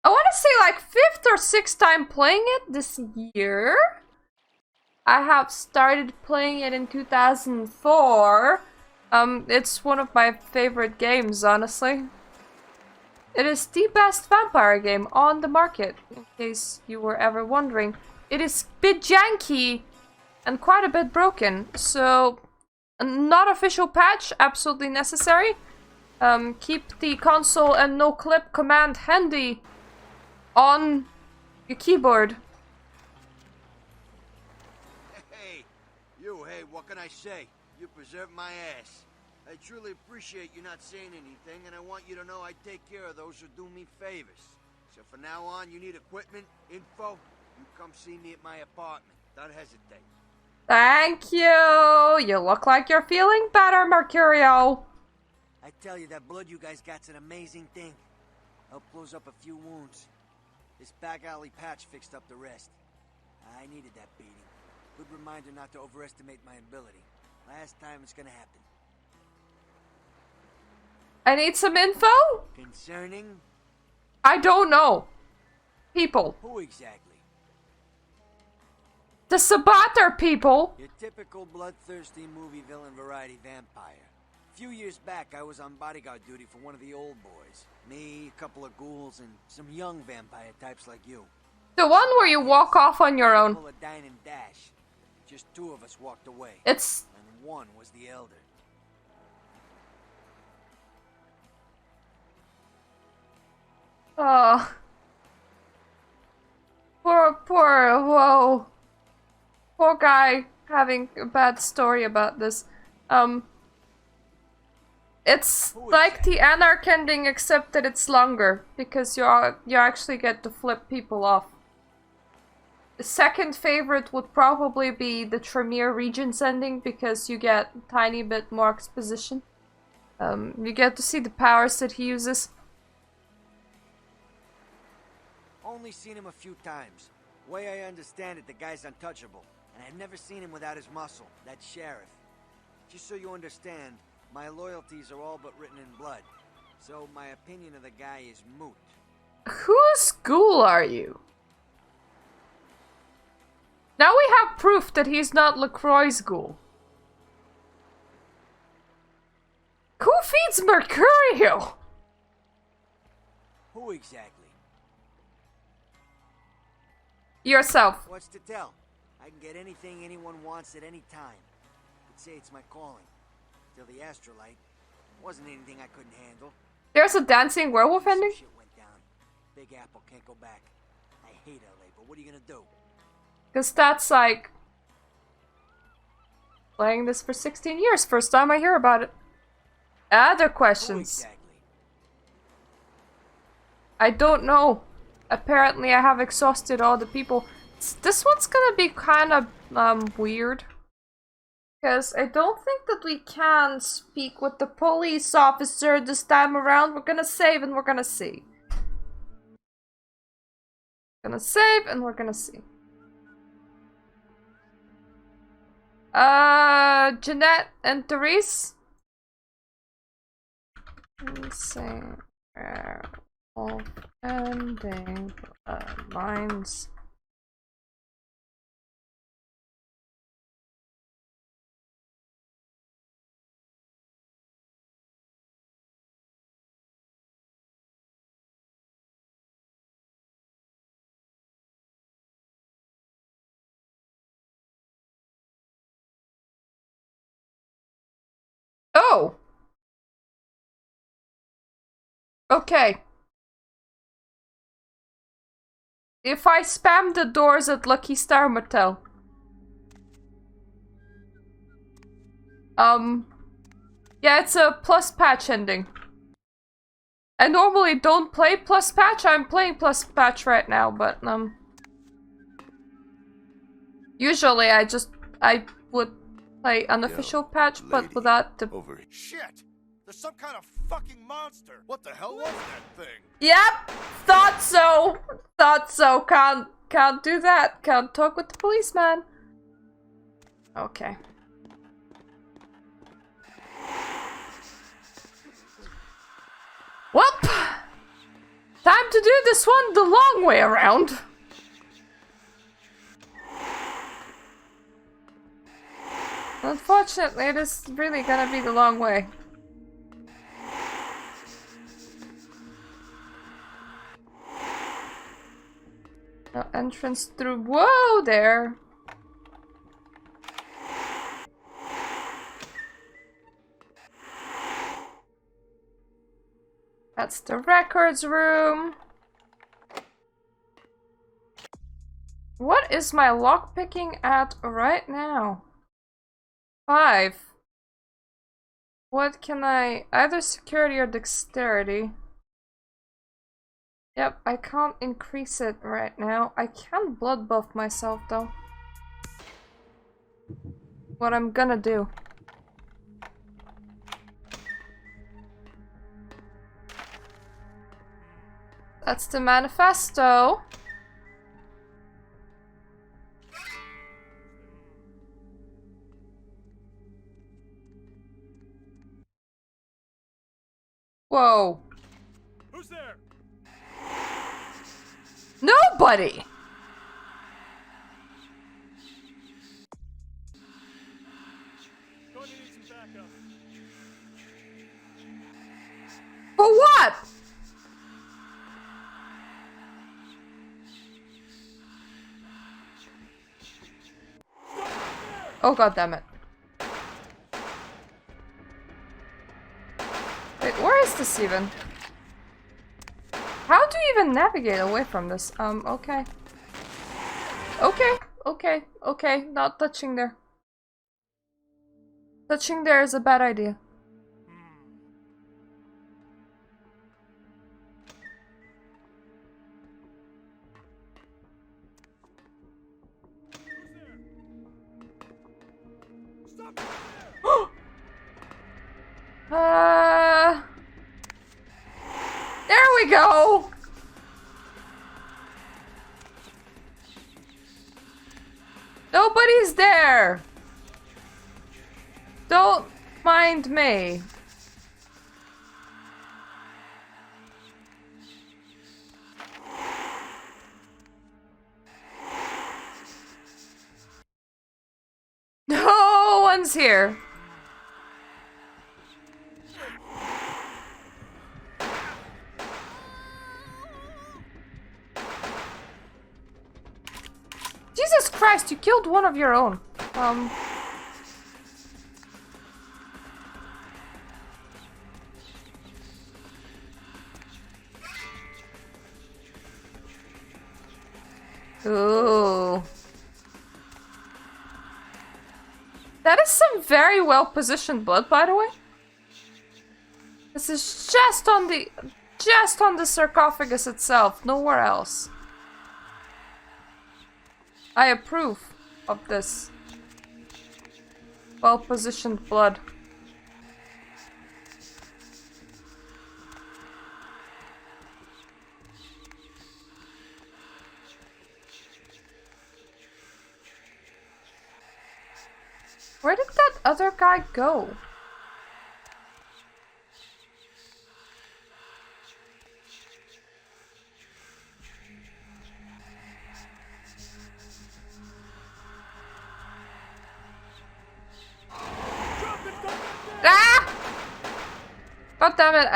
I want to say like 5th or 6th time playing it this year. I have started playing it in 2004. It's one of my favorite games, honestly. It is the best vampire game on the market, in case you were ever wondering. It is a bit janky and quite a bit broken, so not official patch, absolutely necessary. Keep the console and no clip command handy on your keyboard. Hey, what can I say? You preserved my ass. I truly appreciate you not saying anything, and I want you to know I take care of those who do me favors. So from now on, you need equipment, info, you come see me at my apartment. Don't hesitate. Thank you! You look like you're feeling better, Mercurio. I tell you, that blood you guys got's an amazing thing. Helped close up a few wounds. This back alley patch fixed up the rest. I needed that beating. Good reminder not to overestimate my ability. Last time it's gonna happen. I need some info? Concerning? I don't know. People. Who exactly? The Sabater people. Your typical bloodthirsty movie villain variety vampire. A few years back, I was on bodyguard duty for one of the old boys. Me, a couple of ghouls, and some young vampire types like you. The one where you walk off on your own. Full of dine and dash. Just 2 of us walked away. It's... And 1 was the elder. Oh. Whoa. Poor guy having a bad story about this. It's like the Anarch ending, except that it's longer, because you actually get to flip people off. The second favorite would probably be the Tremere Regents ending, because you get a tiny bit more exposition. You get to see the powers that he uses. Only seen him a few times. Way I understand it, the guy's untouchable. And I've never seen him without his muscle, that sheriff. Just so you understand, my loyalties are all but written in blood. So my opinion of the guy is moot. Whose ghoul are you? Now we have proof that he's not LaCroix's ghoul. Who feeds Mercurial? Who exactly? Yourself. What's to tell? I can get anything anyone wants at any time. Could say it's my calling. Till the astrolite. Wasn't anything I couldn't handle. There's a dancing werewolf ending? Shit went down. Big Apple can't go back. I hate LA, but what are you gonna do? Because that's like... playing this for 16 years. First time I hear about it. Other questions? Exactly. I don't know. Apparently I have exhausted all the people. This one's gonna be kind of weird. Because I don't think that we can speak with the police officer this time around. We're gonna save and we're gonna see. Gonna save and we're gonna see. Jeanette and Therese? Let's see. All ending lines. Oh! Okay. If I spam the doors at Lucky Star Motel. Yeah, it's a plus patch ending. I normally don't play plus patch. I'm playing plus patch right now, but usually I would play unofficial patch, but without the Over. Shit! There's some kind of fucking monster! What the hell was that thing? Yep, thought so. Thought so. Can't do that. Can't talk with the policeman. Okay. Well, time to do this one the long way around. Unfortunately, it is really gonna be the long way. No entrance through. Whoa there. That's the records room. What is my lockpicking at right now? 5. What can I... either security or dexterity. Yep, I can't increase it right now. I can blood buff myself though. What I'm gonna do. That's the manifesto. Whoa. Who's there? Nobody! Going to need some backup. For what? Oh god damn it. Wait, where is this even? How do you even navigate away from this? Okay. Okay, not touching there. Touching there is a bad idea. we go! Nobody's there! Don't mind me. No one's here. Jesus Christ, you killed one of your own. Ooh. That is some very well positioned blood, by the way. This is just on the sarcophagus itself, nowhere else. I approve of this well positioned blood. Where did that other guy go? Ah! God damn it,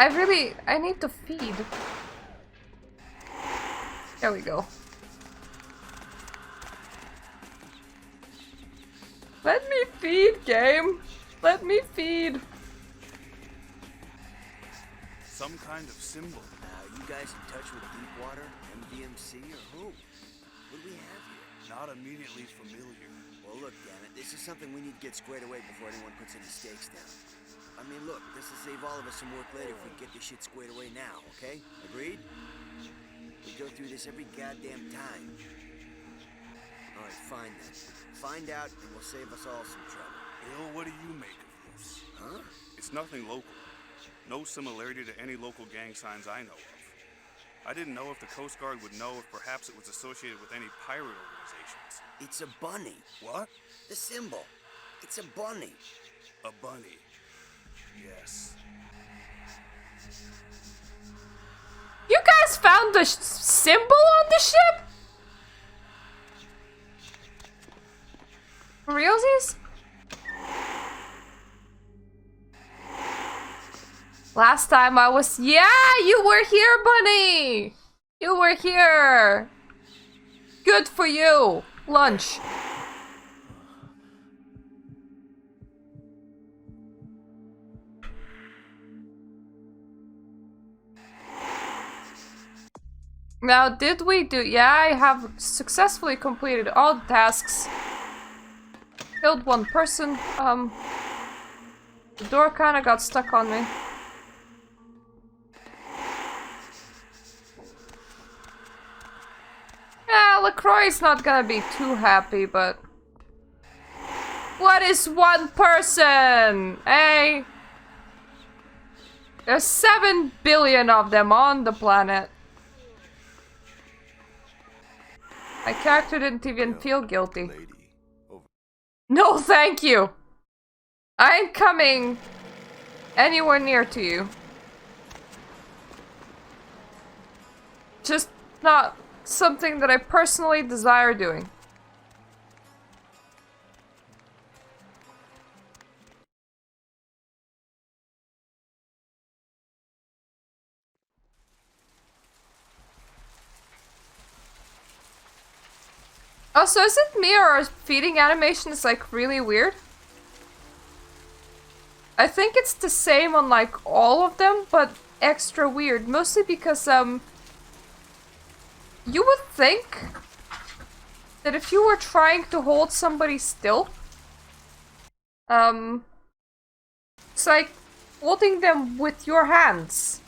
I need to feed. There we go. Let me feed, game. Let me feed. Some kind of symbol. You guys in touch with Deepwater, MDMC, or who? What do we have here? Not immediately familiar. Well, look, damn it. This is something we need to get squared away before anyone puts any stakes down. I mean, look, this will save all of us some work later if we get this shit squared away now, okay? Agreed? We go through this every goddamn time. Alright, fine then. Find out and we'll save us all some trouble. Bill, what do you make of this? Huh? It's nothing local. No similarity to any local gang signs I know of. I didn't know if the Coast Guard would know if perhaps it was associated with any pirate organizations. It's a bunny. What? The symbol. It's a bunny. A bunny. Yes. You guys found the symbol on the ship? For realsies? Last time I was... Yeah, you were here, bunny! You were here! Good for you! Lunch. Now, did we do... Yeah, I have successfully completed all the tasks. Killed one person. The door kinda got stuck on me. Yeah, LaCroix is not gonna be too happy, but... What is one person? Eh? There's 7 billion of them on the planet. My character didn't even feel guilty. No, thank you. I ain't coming anywhere near to you. Just not something that I personally desire doing. Oh, so is it me or our feeding animation is like really weird? I think it's the same on like all of them, but extra weird. Mostly because you would think that if you were trying to hold somebody still, it's like holding them with your hands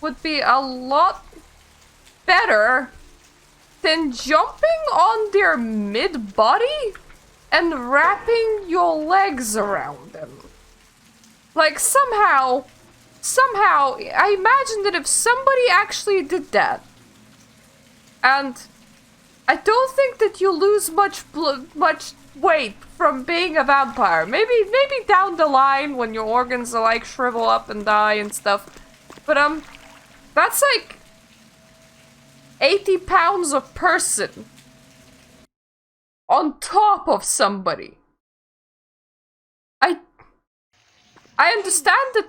would be a lot better than jumping on their mid-body and wrapping your legs around them. Like, somehow somehow, I imagine that if somebody actually did that, and I don't think that you lose much weight from being a vampire. Maybe down the line when your organs are like shrivel up and die and stuff. But that's like 80 pounds a person on top of somebody. I understand that.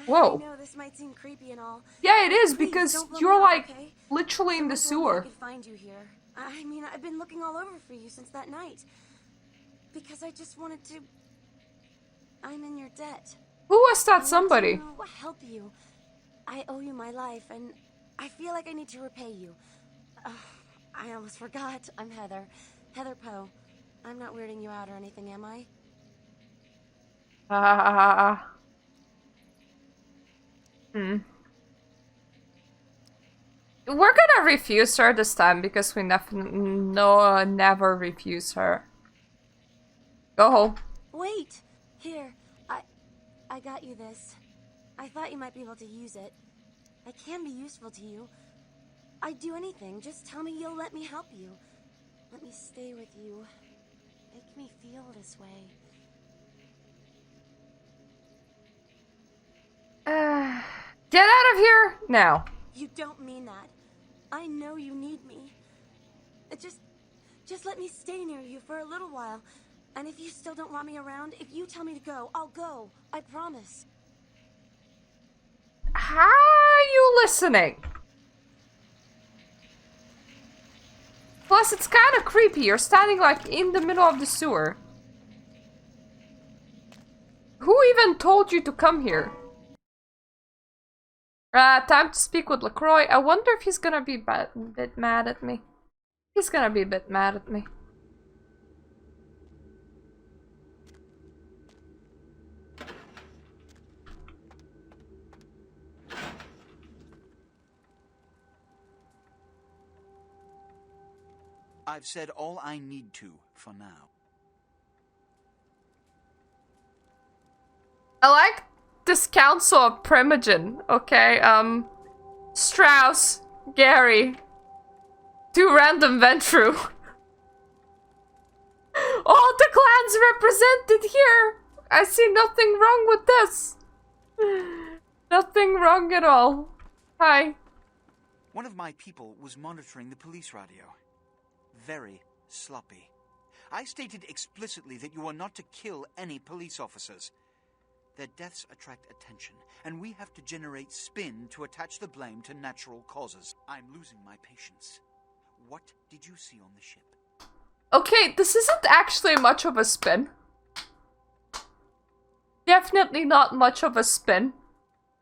Whoa. I know this might seem creepy and all. Yeah, it is, Please, because don't blow you're me up, like okay? literally in the Someone told me I sewer. could find you here. I mean, I've been looking all over for you since that night. Because I just wanted to... I'm in your debt. Who was that somebody? I want to help you. I owe you my life, and I feel like I need to repay you. I almost forgot. I'm Heather. Heather Poe. I'm not weirding you out or anything, am I? We're gonna refuse her this time because we never refuse her. Go home. Wait! Here, I got you this. I thought you might be able to use it. I can be useful to you. I'd do anything. Just tell me you'll let me help you. Let me stay with you. Make me feel this way. Get out of here now. You don't mean that. I know you need me. Just let me stay near you for a little while. And if you still don't want me around, if you tell me to go, I'll go. I promise. How are you listening? Plus, it's kind of creepy. You're standing like in the middle of the sewer. Who even told you to come here? Time to speak with LaCroix. I wonder if he's gonna be a bit mad at me. He's gonna be a bit mad at me. I've said all I need to for now. I like this council of Primogen, okay? Strauss, Gary, 2 random Ventru. All the clans represented here! I see nothing wrong with this. Nothing wrong at all. Hi. One of my people was monitoring the police radio. Very sloppy. I stated explicitly that you are not to kill any police officers. Their deaths attract attention, and we have to generate spin to attach the blame to natural causes. I'm losing my patience. What did you see on the ship? Okay, this isn't actually much of a spin. Definitely not much of a spin.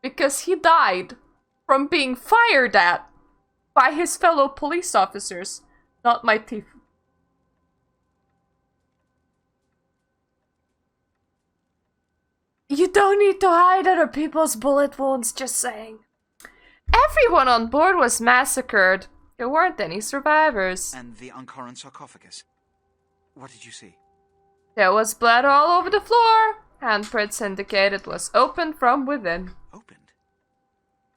Because he died from being fired at by his fellow police officers. Not my teeth. You don't need to hide other people's bullet wounds, just saying. Everyone on board was massacred. There weren't any survivors. And the Ankaran sarcophagus. What did you see? There was blood all over the floor. Handprints indicate it was opened from within. Opened?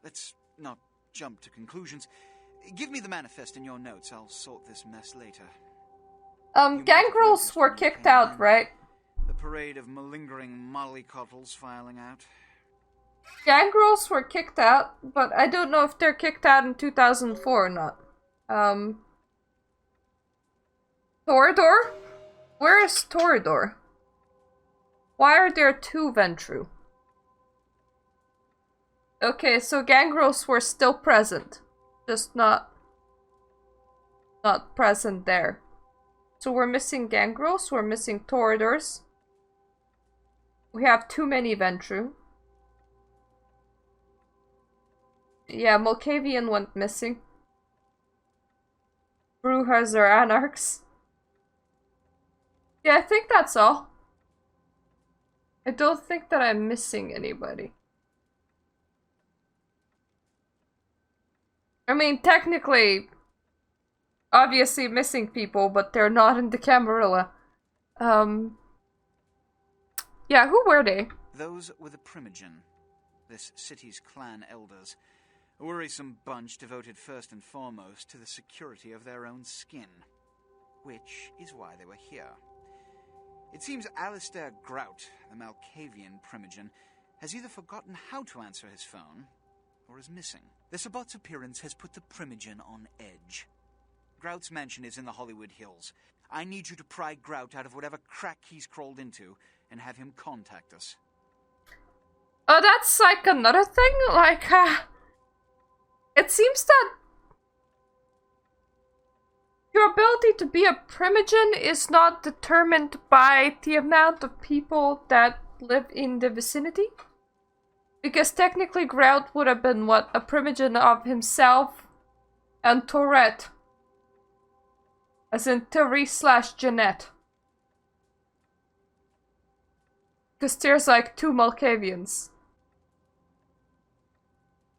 Let's not jump to conclusions. Give me the manifest in your notes. I'll sort this mess later. Gangrels were kicked out, right? The parade of malingering mollycoddles filing out. Gangrels were kicked out, but I don't know if they're kicked out in 2004 or not. Torador? Where is Torador? Why are there 2 Ventru? Okay, so gangrels were still present. Just not present there. So we're missing gangrels, we're missing Toradors. We have too many Ventru. Yeah, Mulcavian went missing. Brujas are anarchs. Yeah, I think that's all. I don't think that I'm missing anybody. I mean, technically, obviously missing people, but they're not in the Camarilla. Yeah, who were they? Those were the Primogen. this city's clan elders. A worrisome bunch devoted first and foremost to the security of their own skin. Which is why they were here. It seems Alistair Grout, the Malkavian primogen, has either forgotten how to answer his phone, or is missing. The Sabot's appearance has put the primogen on edge. Grout's mansion is in the Hollywood Hills. I need you to pry Grout out of whatever crack he's crawled into, and have him contact us. Oh, that's like another thing? Like, it seems that your ability to be a primogen is not determined by the amount of people that live in the vicinity. Because technically Grout would have been, what, a primogen of himself and Tourette. As in Thierry/Jeanette. Because there's like 2 Malkavians.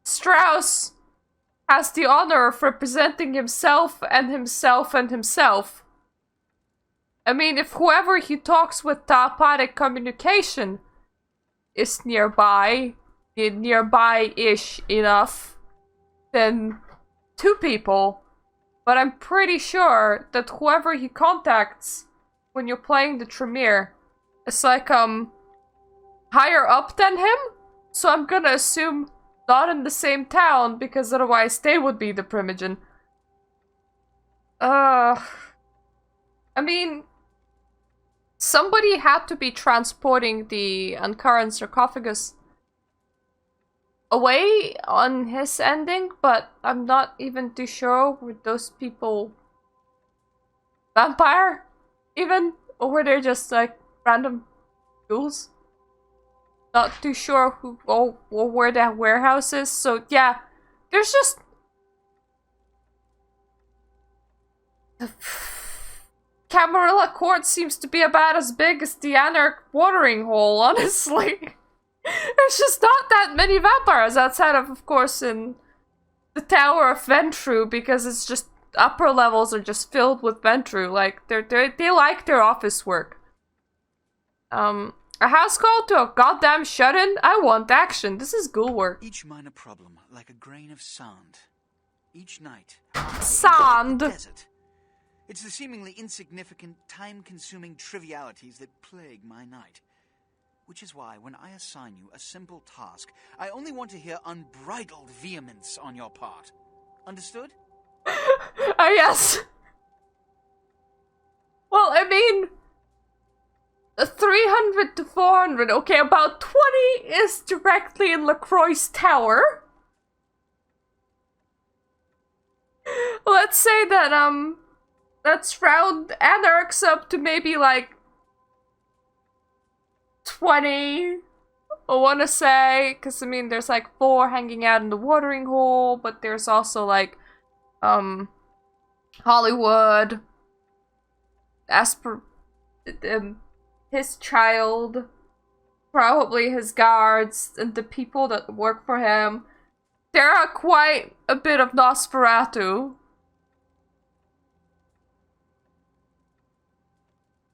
Strauss has the honor of representing himself and himself and himself. I mean, if whoever he talks with telepathic communication is nearby-ish enough, then 2 people. But I'm pretty sure that whoever he contacts when you're playing the Tremere is like, higher up than him? So I'm gonna assume not in the same town, because otherwise they would be the primogen. I mean, somebody had to be transporting the uncurrent sarcophagus away on his ending, but I'm not even too sure. Were those people vampire, even? Or were they just like random ghouls? Not too sure who or where that warehouse is. So yeah, there's just Camarilla Court seems to be about as big as the Anarch watering hole, honestly. There's just not that many vampires outside of course, in the Tower of Ventru, because it's just upper levels are just filled with Ventru. Like they like their office work. A house call to a goddamn shut-in? I want action. This is ghoul work. Each minor problem, like a grain of sand. Each night, sand. Desert. It's the seemingly insignificant, time-consuming trivialities that plague my night. Which is why, when I assign you a simple task, I only want to hear unbridled vehemence on your part. Understood? Yes. Well, I mean, 300 to 400. Okay, about 20 is directly in LaCroix's tower. Let's say that, let's round Anarchs up to maybe like 20. I want to say, because I mean, there's like 4 hanging out in the watering hole, but there's also like, Hollywood, his child, probably his guards, and the people that work for him. There are quite a bit of Nosferatu.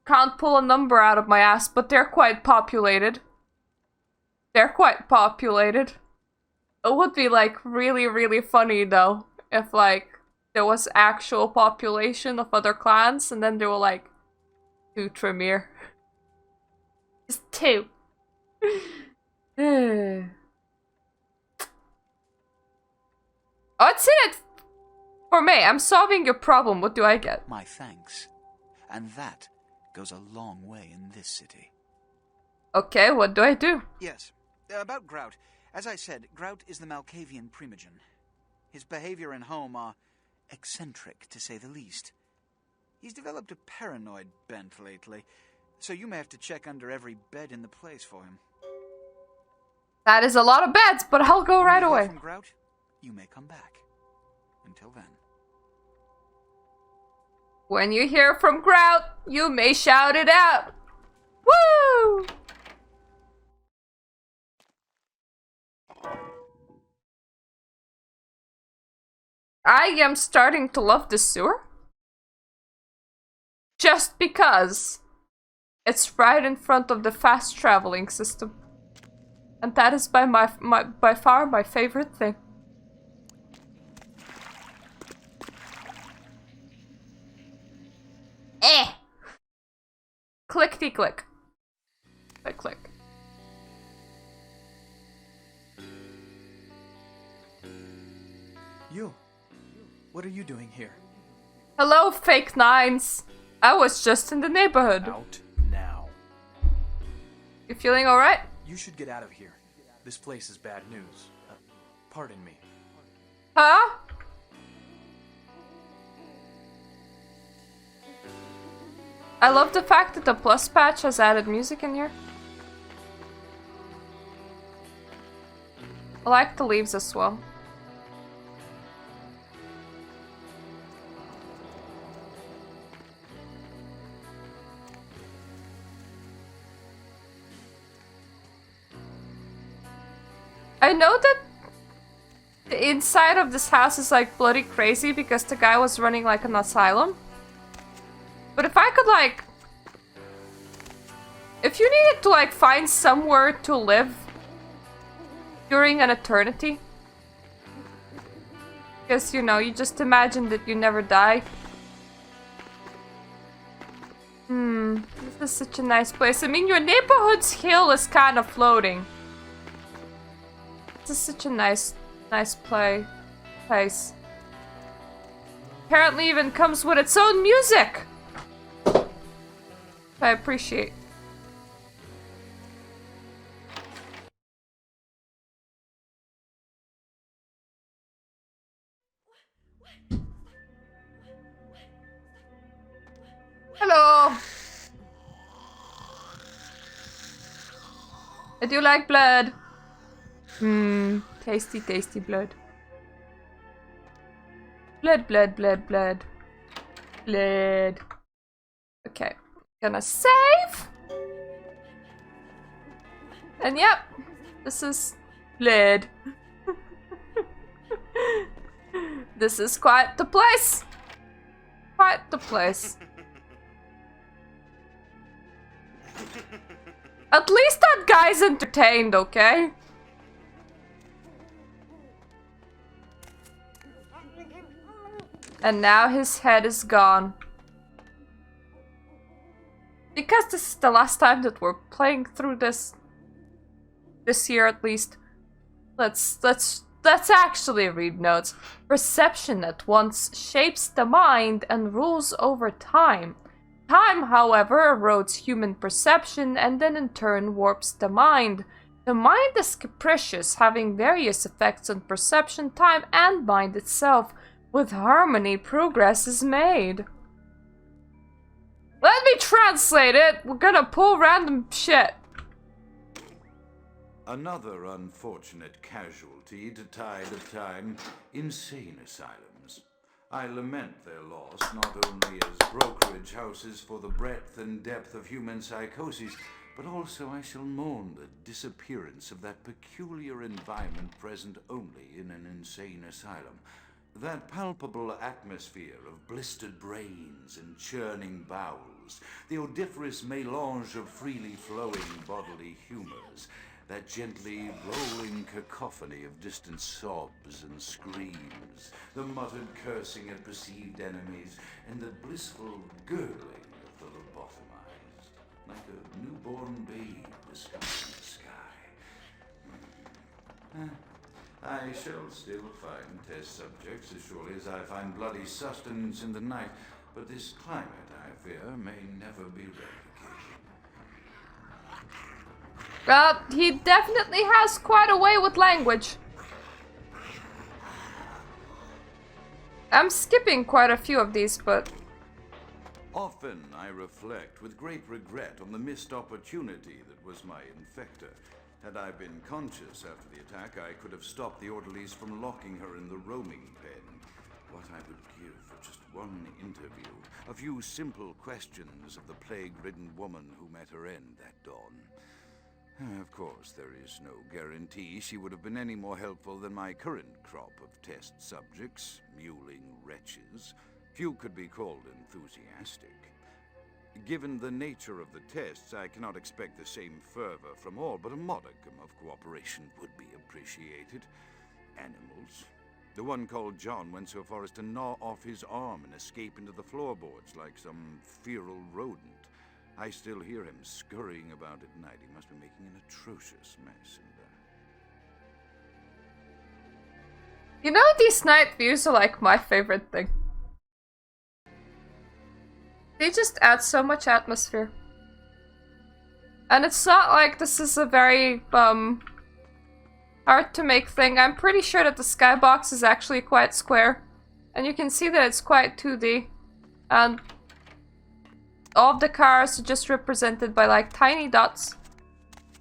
Can't pull a number out of my ass, but they're quite populated. They're quite populated. It would be like really, really funny though, if like there was actual population of other clans, and then they were like 2 Tremere. Just 2. Oh, that's it! For me, I'm solving your problem. What do I get? My thanks. And that goes a long way in this city. Okay, what do I do? Yes. About Grout. As I said, Grout is the Malkavian primogen. His behavior and home are eccentric, to say the least. He's developed a paranoid bent lately, so you may have to check under every bed in the place for him. That is a lot of beds, but I'll go right away. From Grout, you may come back. Until then. When you hear from Grout, you may shout it out. Woo! I am starting to love the sewer. Just because it's right in front of the fast traveling system. And that is by far my favorite thing. Eh! Clickety click. Click click. You. What are you doing here? Hello, fake nines. I was just in the neighborhood. Out now. You feeling alright? You should get out of here. This place is bad news. Pardon me. Huh? I love the fact that the plus patch has added music in here. I like the leaves as well. I know that the inside of this house is like bloody crazy because the guy was running like an asylum. But if I could like... If you needed to like find somewhere to live during an eternity. Because, you know, you just imagine that you never die. This is such a nice place. I mean, your neighborhood's hill is kind of floating. This is such a nice place. Apparently even comes with its own music. I appreciate. Hello. I do like blood. Tasty, tasty blood. Blood. Okay. Gonna save. And yep. This is blood. This is quite the place. Quite the place. At least that guy's entertained, okay? And now his head is gone. Because this is the last time that we're playing through this year at least. Let's actually read notes. Perception at once shapes the mind and rules over time. Time, however, erodes human perception and then in turn warps the mind. The mind is capricious, having various effects on perception, time, and mind itself. With harmony, progress is made. Let me translate it! We're gonna pull random shit. Another unfortunate casualty to tide of time, insane asylums. I lament their loss not only as brokerage houses for the breadth and depth of human psychoses, but also I shall mourn the disappearance of that peculiar environment present only in an insane asylum. That palpable atmosphere of blistered brains and churning bowels, the odoriferous melange of freely flowing bodily humors, that gently rolling cacophony of distant sobs and screams, the muttered cursing at perceived enemies, and the blissful gurgling of the lobotomized, like a newborn babe discovering the sky. I shall still find test subjects as surely as I find bloody sustenance in the night, but this climate, I fear, may never be replicated. He definitely has quite a way with language. I'm skipping quite a few of these, but... Often I reflect with great regret on the missed opportunity that was my infector. Had I been conscious after the attack, I could have stopped the orderlies from locking her in the roaming pen. What I would give for just one interview, a few simple questions of the plague-ridden woman who met her end that dawn. Of course, there is no guarantee she would have been any more helpful than my current crop of test subjects, mewling wretches. Few could be called enthusiastic. Given the nature of the tests, I cannot expect the same fervor from all, but a modicum of cooperation would be appreciated. Animals. The one called John went so far as to gnaw off his arm and escape into the floorboards like some feral rodent. I still hear him scurrying about at night. He must be making an atrocious mess. You know, these night views are like my favorite thing. They just add so much atmosphere. And it's not like this is a very, hard to make thing. I'm pretty sure that the skybox is actually quite square. And you can see that it's quite 2D. And all of the cars are just represented by like tiny dots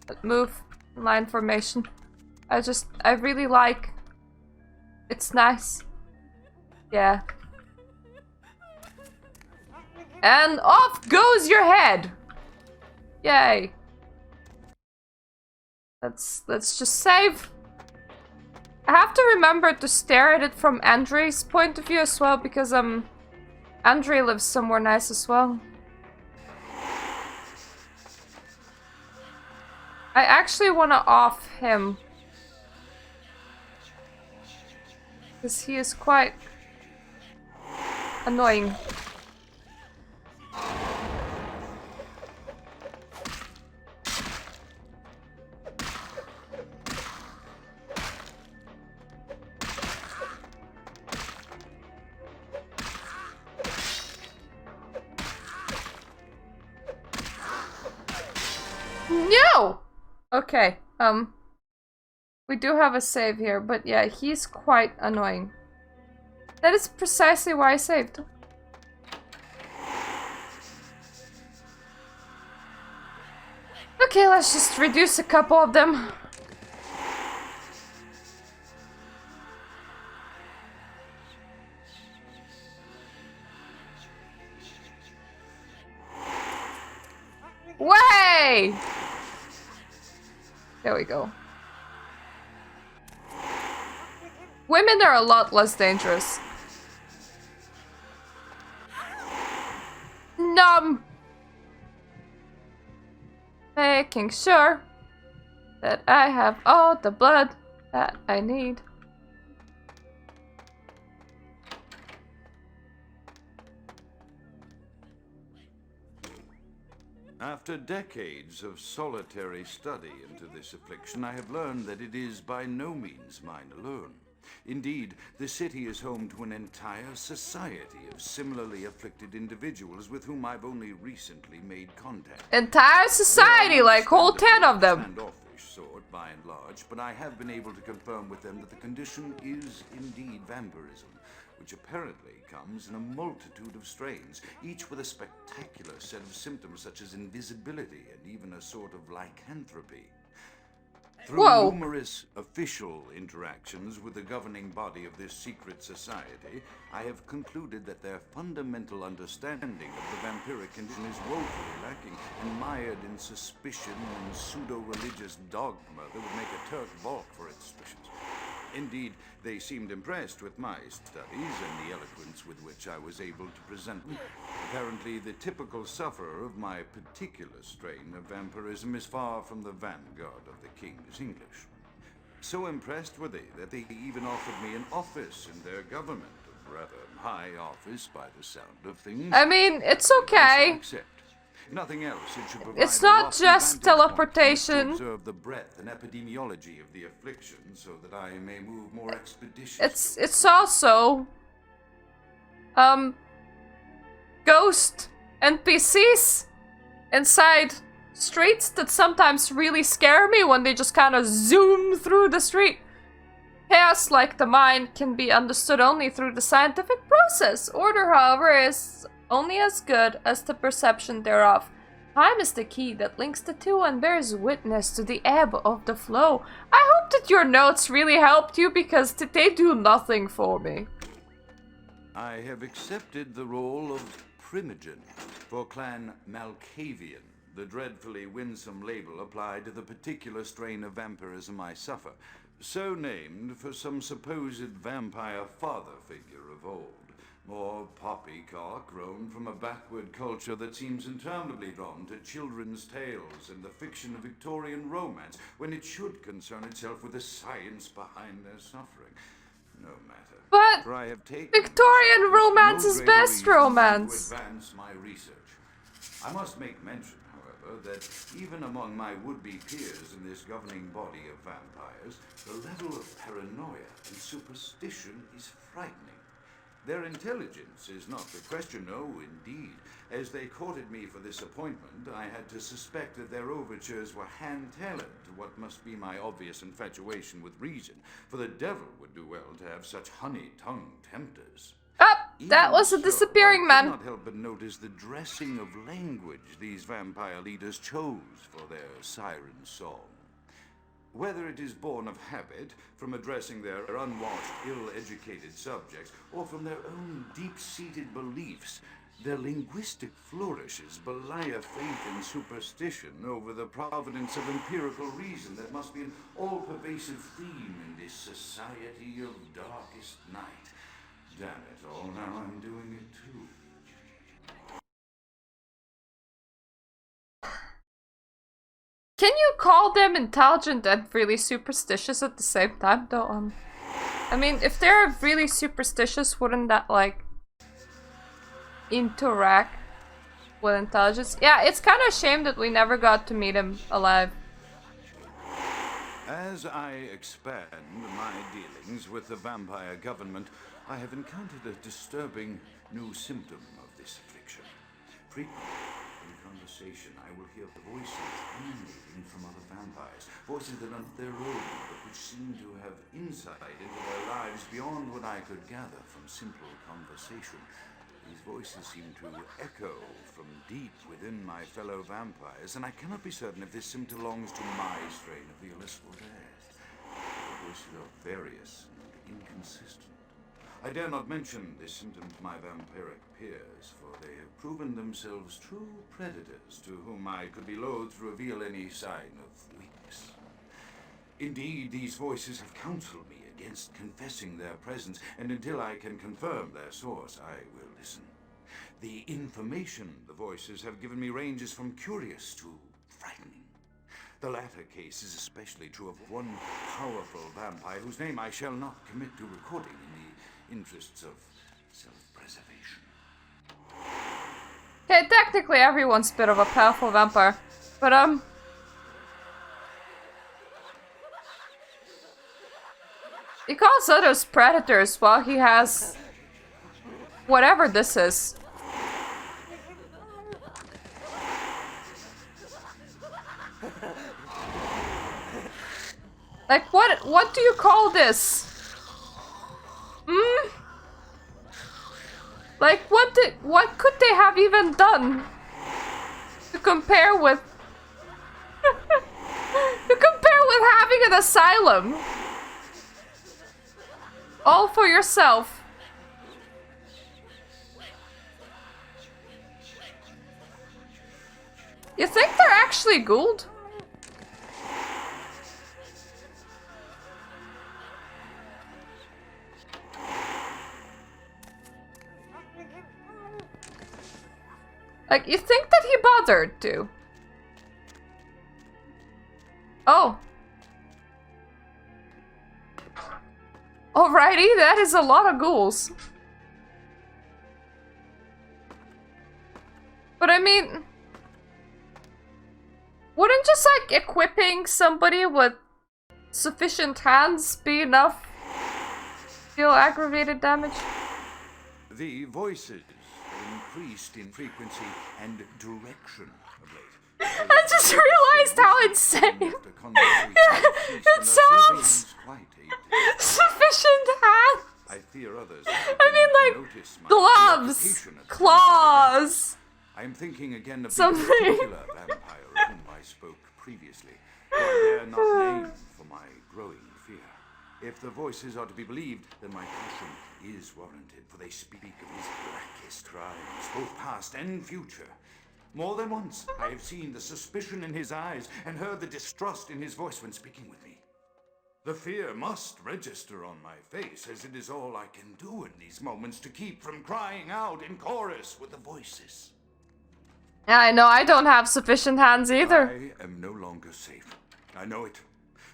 that move in line formation. I really like. It's nice. Yeah. And off goes your head! Yay. Let's just save. I have to remember to stare at it from Andre's point of view as well, because Andre lives somewhere nice as well. I actually want to off him. Because he is quite annoying. No! Okay, we do have a save here, but yeah, he's quite annoying. That is precisely why I saved. Okay, let's just reduce a couple of them. Way! There we go. Women are a lot less dangerous. Numb. Making sure that I have all the blood that I need. After decades of solitary study into this affliction, I have learned that it is by no means mine alone. Indeed, the city is home to an entire society of similarly afflicted individuals with whom I've only recently made contact. Entire society, like whole 10 of them. Standoffish sort, by and large, but I have been able to confirm with them that the condition is indeed vampirism, which apparently comes in a multitude of strains, each with a spectacular set of symptoms such as invisibility and even a sort of lycanthropy. Through numerous official interactions with the governing body of this secret society, I have concluded that their fundamental understanding of the vampiric condition is woefully lacking and mired in suspicion and pseudo-religious dogma that would make a Turk balk for its suspicions. Indeed, they seemed impressed with my studies and the eloquence with which I was able to present them. Apparently, the typical sufferer of my particular strain of vampirism is far from the vanguard of the King's English. So impressed were they that they even offered me an office in their government, a rather high office by the sound of things. I mean, it's okay. Nothing else. It should provide it's not just teleportation. To observe the breadth and epidemiology of the affliction, so that I may move more expeditiously. It's also ghost NPCs inside streets that sometimes really scare me when they just kind of zoom through the street. Chaos like the mind can be understood only through the scientific process. Order, however, is only as good as the perception thereof. Time is the key that links the two and bears witness to the ebb of the flow. I hope that your notes really helped you, because they do nothing for me. I have accepted the role of Primogen for Clan Malkavian, the dreadfully winsome label applied to the particular strain of vampirism I suffer, so named for some supposed vampire father figure of old. More poppycock grown from a backward culture that seems interminably drawn to children's tales and the fiction of Victorian romance, when it should concern itself with the science behind their suffering. No matter. But For I have taken Victorian romance no is greater best reason romance. to advance my research. I must make mention, however, that even among my would-be peers in this governing body of vampires, the level of paranoia and superstition is frightening. Their intelligence is not the question, no, indeed. As they courted me for this appointment, I had to suspect that their overtures were hand-tailored to what must be my obvious infatuation with reason, for the devil would do well to have such honey-tongued tempters. That was a disappearing man. I could not help but notice the dressing of language these vampire leaders chose for their siren song. Whether it is born of habit, from addressing their unwashed, ill-educated subjects, or from their own deep-seated beliefs, their linguistic flourishes belie a faith in superstition over the providence of empirical reason that must be an all-pervasive theme in this society of darkest night. Damn it all, now I'm doing it too. Can you call them intelligent and really superstitious at the same time, though? I mean, if they're really superstitious, wouldn't that, like, interact with intelligence? Yeah, it's kind of a shame that we never got to meet him alive. As I expand my dealings with the vampire government, I have encountered a disturbing new symptom of this affliction. Frequently, in conversation, I will hear voices emanating from other vampires, voices that aren't their own, but which seem to have insight into their lives beyond what I could gather from simple conversation. These voices seem to echo from deep within my fellow vampires, and I cannot be certain if this symptom belongs to my strain of the illicit or theirs. The voices are various and inconsistent. I dare not mention this symptom to my vampiric peers, for they have proven themselves true predators to whom I could be loath to reveal any sign of weakness. Indeed, these voices have counseled me against confessing their presence, and until I can confirm their source, I will listen. The information the voices have given me ranges from curious to frightening. The latter case is especially true of one powerful vampire whose name I shall not commit to recording in the interests of self-preservation. Okay, technically everyone's a bit of a powerful vampire, but he calls others predators while he has whatever this is. Like, what do you call this? Like, what could they have even done to compare with having an asylum all for yourself? You think they're actually Gould? Like, you think that he bothered to? Oh. Alrighty, that is a lot of ghouls. But I mean, wouldn't just like equipping somebody with sufficient hands be enough to deal aggravated damage? The voices have increased in frequency and direction of late. I just realized how insane it sounds. Sufficient hands. I fear others. I mean, like, gloves, claws. I am thinking again of something. The particular vampire of whom I spoke previously, who I dare not name for my growing fear. If the voices are to be believed, then my caution is warranted, for they speak of his blackest crimes, both past and future. More than once, I have seen the suspicion in his eyes and heard the distrust in his voice when speaking with me. The fear must register on my face, as it is all I can do in these moments to keep from crying out in chorus with the voices. Yeah, I know, I don't have sufficient hands either. I am no longer safe. I know it.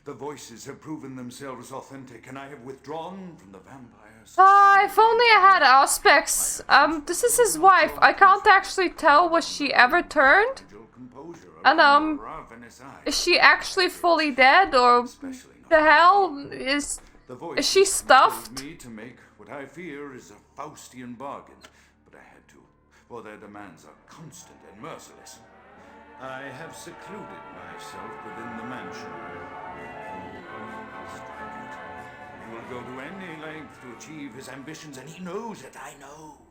The voices have proven themselves authentic, and I have withdrawn from the vampires. If only I had aspects. This is his wife. I can't actually tell, was she ever turned? And, is she actually fully dead, or the hell? Is she stuffed? Me to make what I fear is a Faustian bargain, but I had to, for their demands are constant and merciless. I have secluded myself within the mansion. He will go to any length to achieve his ambitions, and he knows that I know.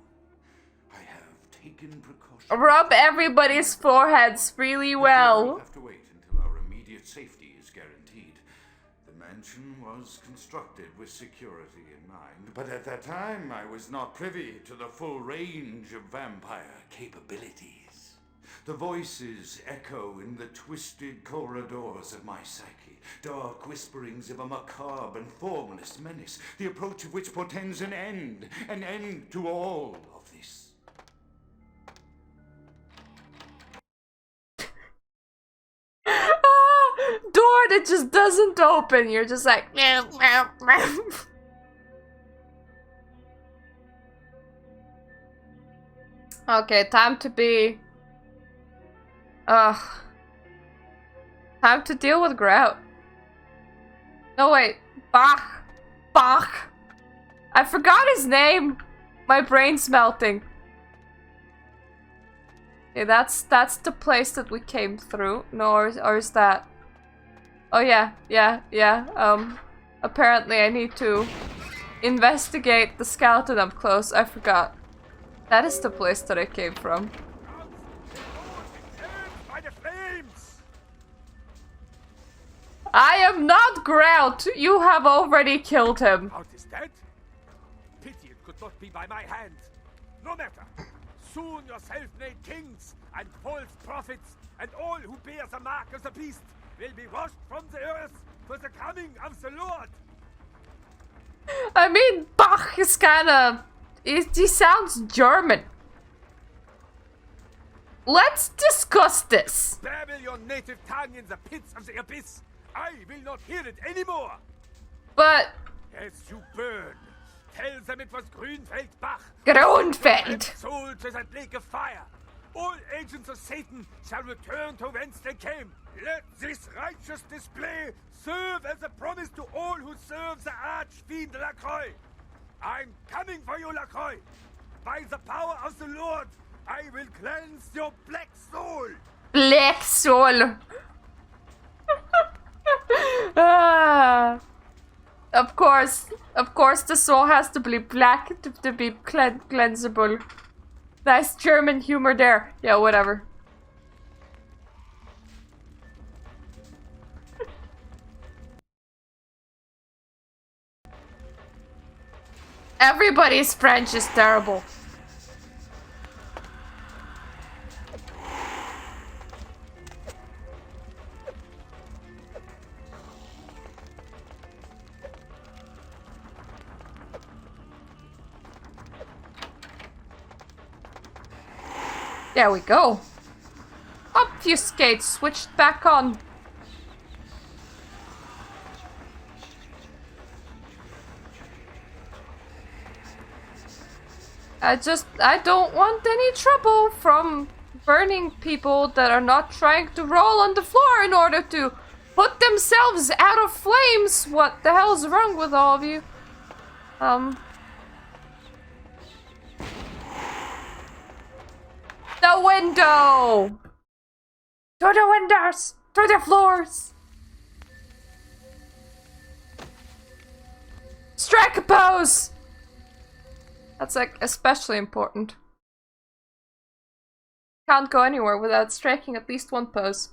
I have taken precautions. Rub everybody's foreheads really well. We'll have to wait until our immediate safety is guaranteed. The mansion was constructed with security in mind, but at that time I was not privy to the full range of vampire capabilities. The voices echo in the twisted corridors of my psyche, dark whisperings of a macabre and formless menace, the approach of which portends an end to all of this. Door that just doesn't open. You're just like, meow, meow, meow. Okay, time to be. Time to deal with Grout. No, wait. Bach. I forgot his name. My brain's melting. Okay, that's the place that we came through. No, or is that? Oh yeah. Apparently I need to investigate the skeleton up close. I forgot. That is the place that I came from. I am not Grout. You have already killed him. Grout is dead? Pity it could not be by my hand. No matter. Soon your self-made kings and false prophets and all who bear the mark of the beast will be washed from the earth for the coming of the Lord. I mean, Bach is kinda... He sounds German. Let's discuss this. Babble your native tongue in the pits of the abyss. I will not hear it anymore. But... As you burn, tell them it was Grünfeld Bach. Grünfeld! Soul to that lake of fire. All agents of Satan shall return to whence they came. Let this righteous display serve as a promise to all who serve the archfiend Lacroix. I'm coming for you, Lacroix. By the power of the Lord, I will cleanse your black soul. Black soul. Of course, the soul has to be black to be cleansable. Nice German humor there. Yeah, whatever. Everybody's French is terrible. There we go. Obfuscate switched back on. I don't want any trouble from burning people that are not trying to roll on the floor in order to put themselves out of flames. What the hell's wrong with all of you? The window! To the windows! To the floors! Strike a pose! That's like especially important. Can't go anywhere without striking at least one pose.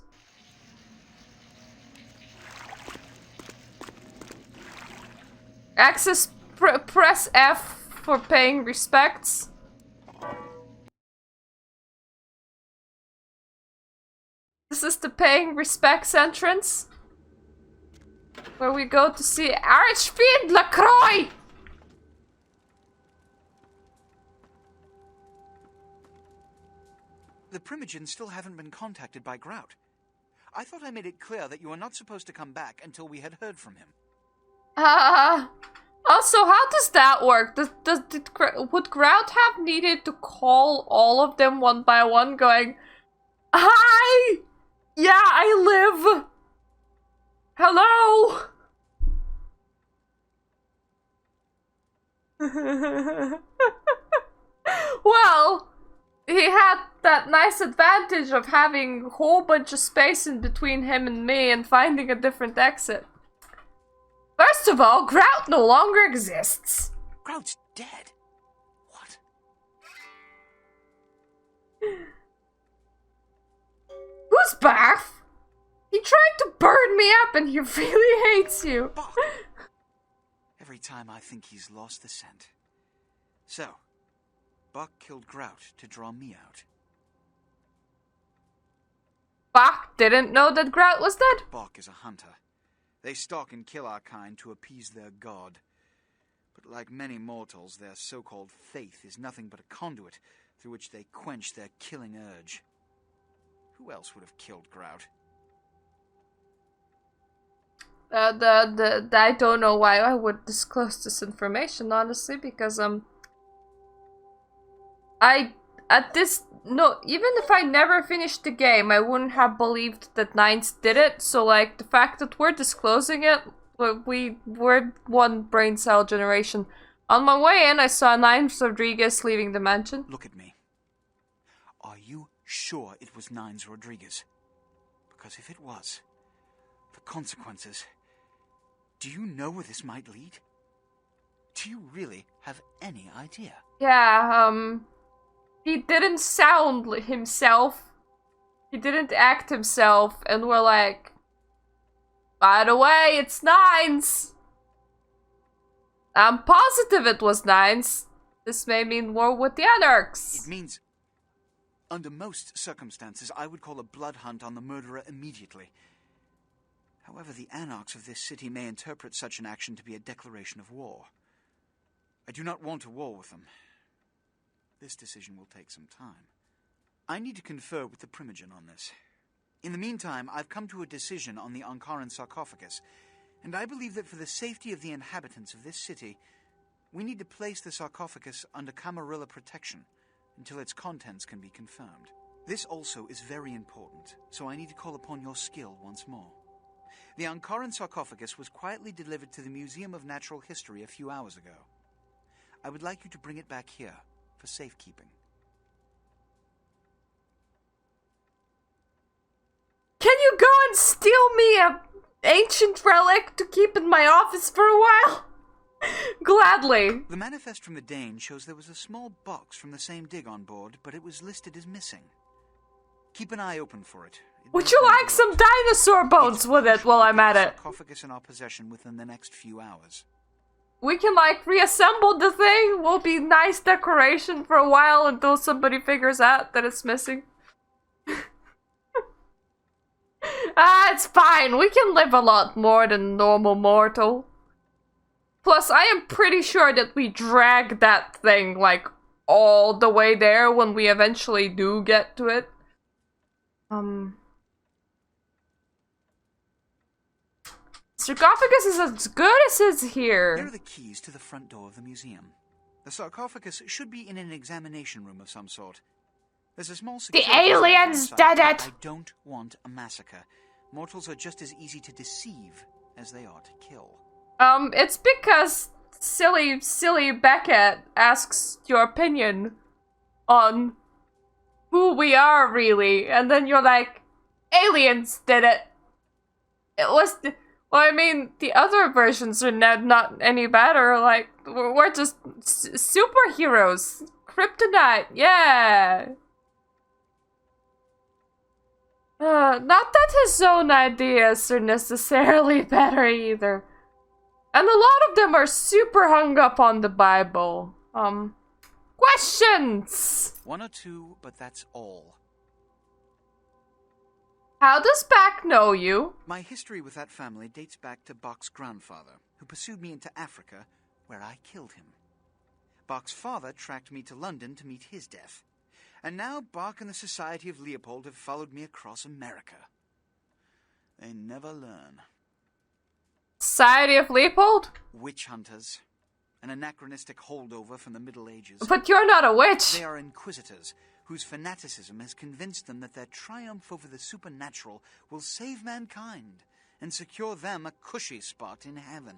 Access, press F for paying respects. This is the paying respects entrance. where we go to see Archfiend LaCroix. The Primogens still haven't been contacted by Grout. I thought I made it clear that you were not supposed to come back until we had heard from him. Also, how does that work? Would Grout have needed to call all of them one by one going, "Hi! Yeah, I live! Hello!" Well, he had that nice advantage of having a whole bunch of space in between him and me and finding a different exit. First of all, Grout no longer exists. Grout's dead? What? Who's Bath? He tried to burn me up and he really hates you. Bach. Every time I think he's lost the scent. So, Bach killed Grout to draw me out. Bach didn't know that Grout was dead? Bach is a hunter. They stalk and kill our kind to appease their god. But like many mortals, their so-called faith is nothing but a conduit through which they quench their killing urge. Who else would have killed Grout? I don't know why I would disclose this information, honestly, because, even if I never finished the game, I wouldn't have believed that Nines did it, so, like, the fact that we're disclosing it, we're one brain cell generation. On my way in, I saw Nines Rodriguez leaving the mansion. Look at me. Are you sure it was Nines Rodriguez? Because if it was, the consequences... Do you know where this might lead? Do you really have any idea? Yeah, he didn't sound himself. He didn't act himself, and we're like, by the way, it's Nines. I'm positive it was Nines. This may mean war with the Anarchs. It means, under most circumstances, I would call a blood hunt on the murderer immediately. However, the Anarchs of this city may interpret such an action to be a declaration of war. I do not want a war with them. This decision will take some time. I need to confer with the Primogen on this. In the meantime, I've come to a decision on the Ankaran sarcophagus, and I believe that for the safety of the inhabitants of this city, we need to place the sarcophagus under Camarilla protection until its contents can be confirmed. This also is very important, so I need to call upon your skill once more. The Ankaran sarcophagus was quietly delivered to the Museum of Natural History a few hours ago. I would like you to bring it back here for safekeeping. Can you go and steal me a ancient relic to keep in my office for a while? Gladly. The manifest from the Dane shows there was a small box from the same dig on board, but it was listed as missing. Keep an eye open for it. Would you like some dinosaur bones with it while I'm at it? Sarcophagus in our possession within the next few hours. We can, like, reassemble the thing. Will be nice decoration for a while until somebody figures out that it's missing. It's fine. We can live a lot more than normal mortal. Plus, I am pretty sure that we drag that thing, like, all the way there when we eventually do get to it. Sarcophagus is as good as it's here. Here are the keys to the front door of the museum. The sarcophagus should be in an examination room of some sort. There's a small security... The aliens did it! I don't want a massacre. Mortals are just as easy to deceive as they are to kill. It's because silly Beckett asks your opinion on who we are, really. And then you're like, aliens did it. It was... Well, I mean, the other versions are not any better. Like, we're just superheroes. Kryptonite, yeah. Not that his own ideas are necessarily better either. And a lot of them are super hung up on the Bible. Questions! One or two, but that's all. How does Bach know you? My history with that family dates back to Bach's grandfather, who pursued me into Africa, where I killed him. Bach's father tracked me to London to meet his death. And now Bach and the Society of Leopold have followed me across America. They never learn. Society of Leopold? Witch hunters. An anachronistic holdover from the Middle Ages. But you're not a witch! They are inquisitors, whose fanaticism has convinced them that their triumph over the supernatural will save mankind and secure them a cushy spot in heaven.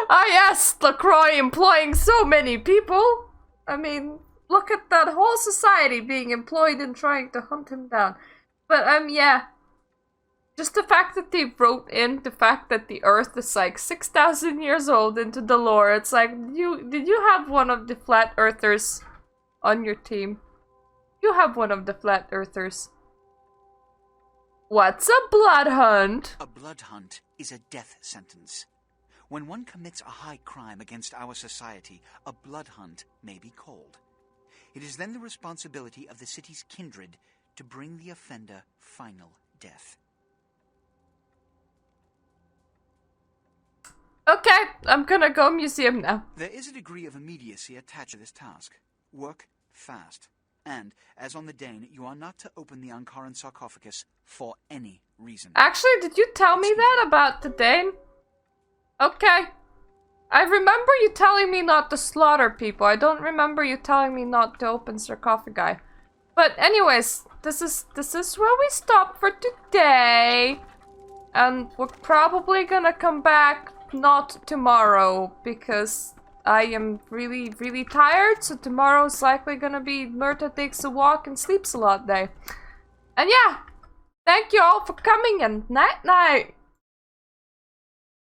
Ah yes, LaCroix employing so many people! I mean, look at that whole society being employed in trying to hunt him down. But, yeah. Just the fact that they wrote in the fact that the Earth is like 6,000 years old into the lore, it's like, did you have one of the Flat Earthers on your team? You have one of the Flat Earthers. What's a blood hunt? A blood hunt is a death sentence. When one commits a high crime against our society, a blood hunt may be called. It is then the responsibility of the city's kindred to bring the offender final death. Okay, I'm gonna go museum now. There is a degree of immediacy attached to this task. Work fast. And, as on the Dane, you are not to open the Ankaran sarcophagus for any reason. Actually, did you tell me that about the Dane? Okay. I remember you telling me not to slaughter people. I don't remember you telling me not to open sarcophagi. But anyways, this is where we stop for today. And we're probably gonna come back not tomorrow because I am really, really tired. So tomorrow's likely gonna be Myrta takes a walk and sleeps a lot day. And yeah, thank you all for coming and night night.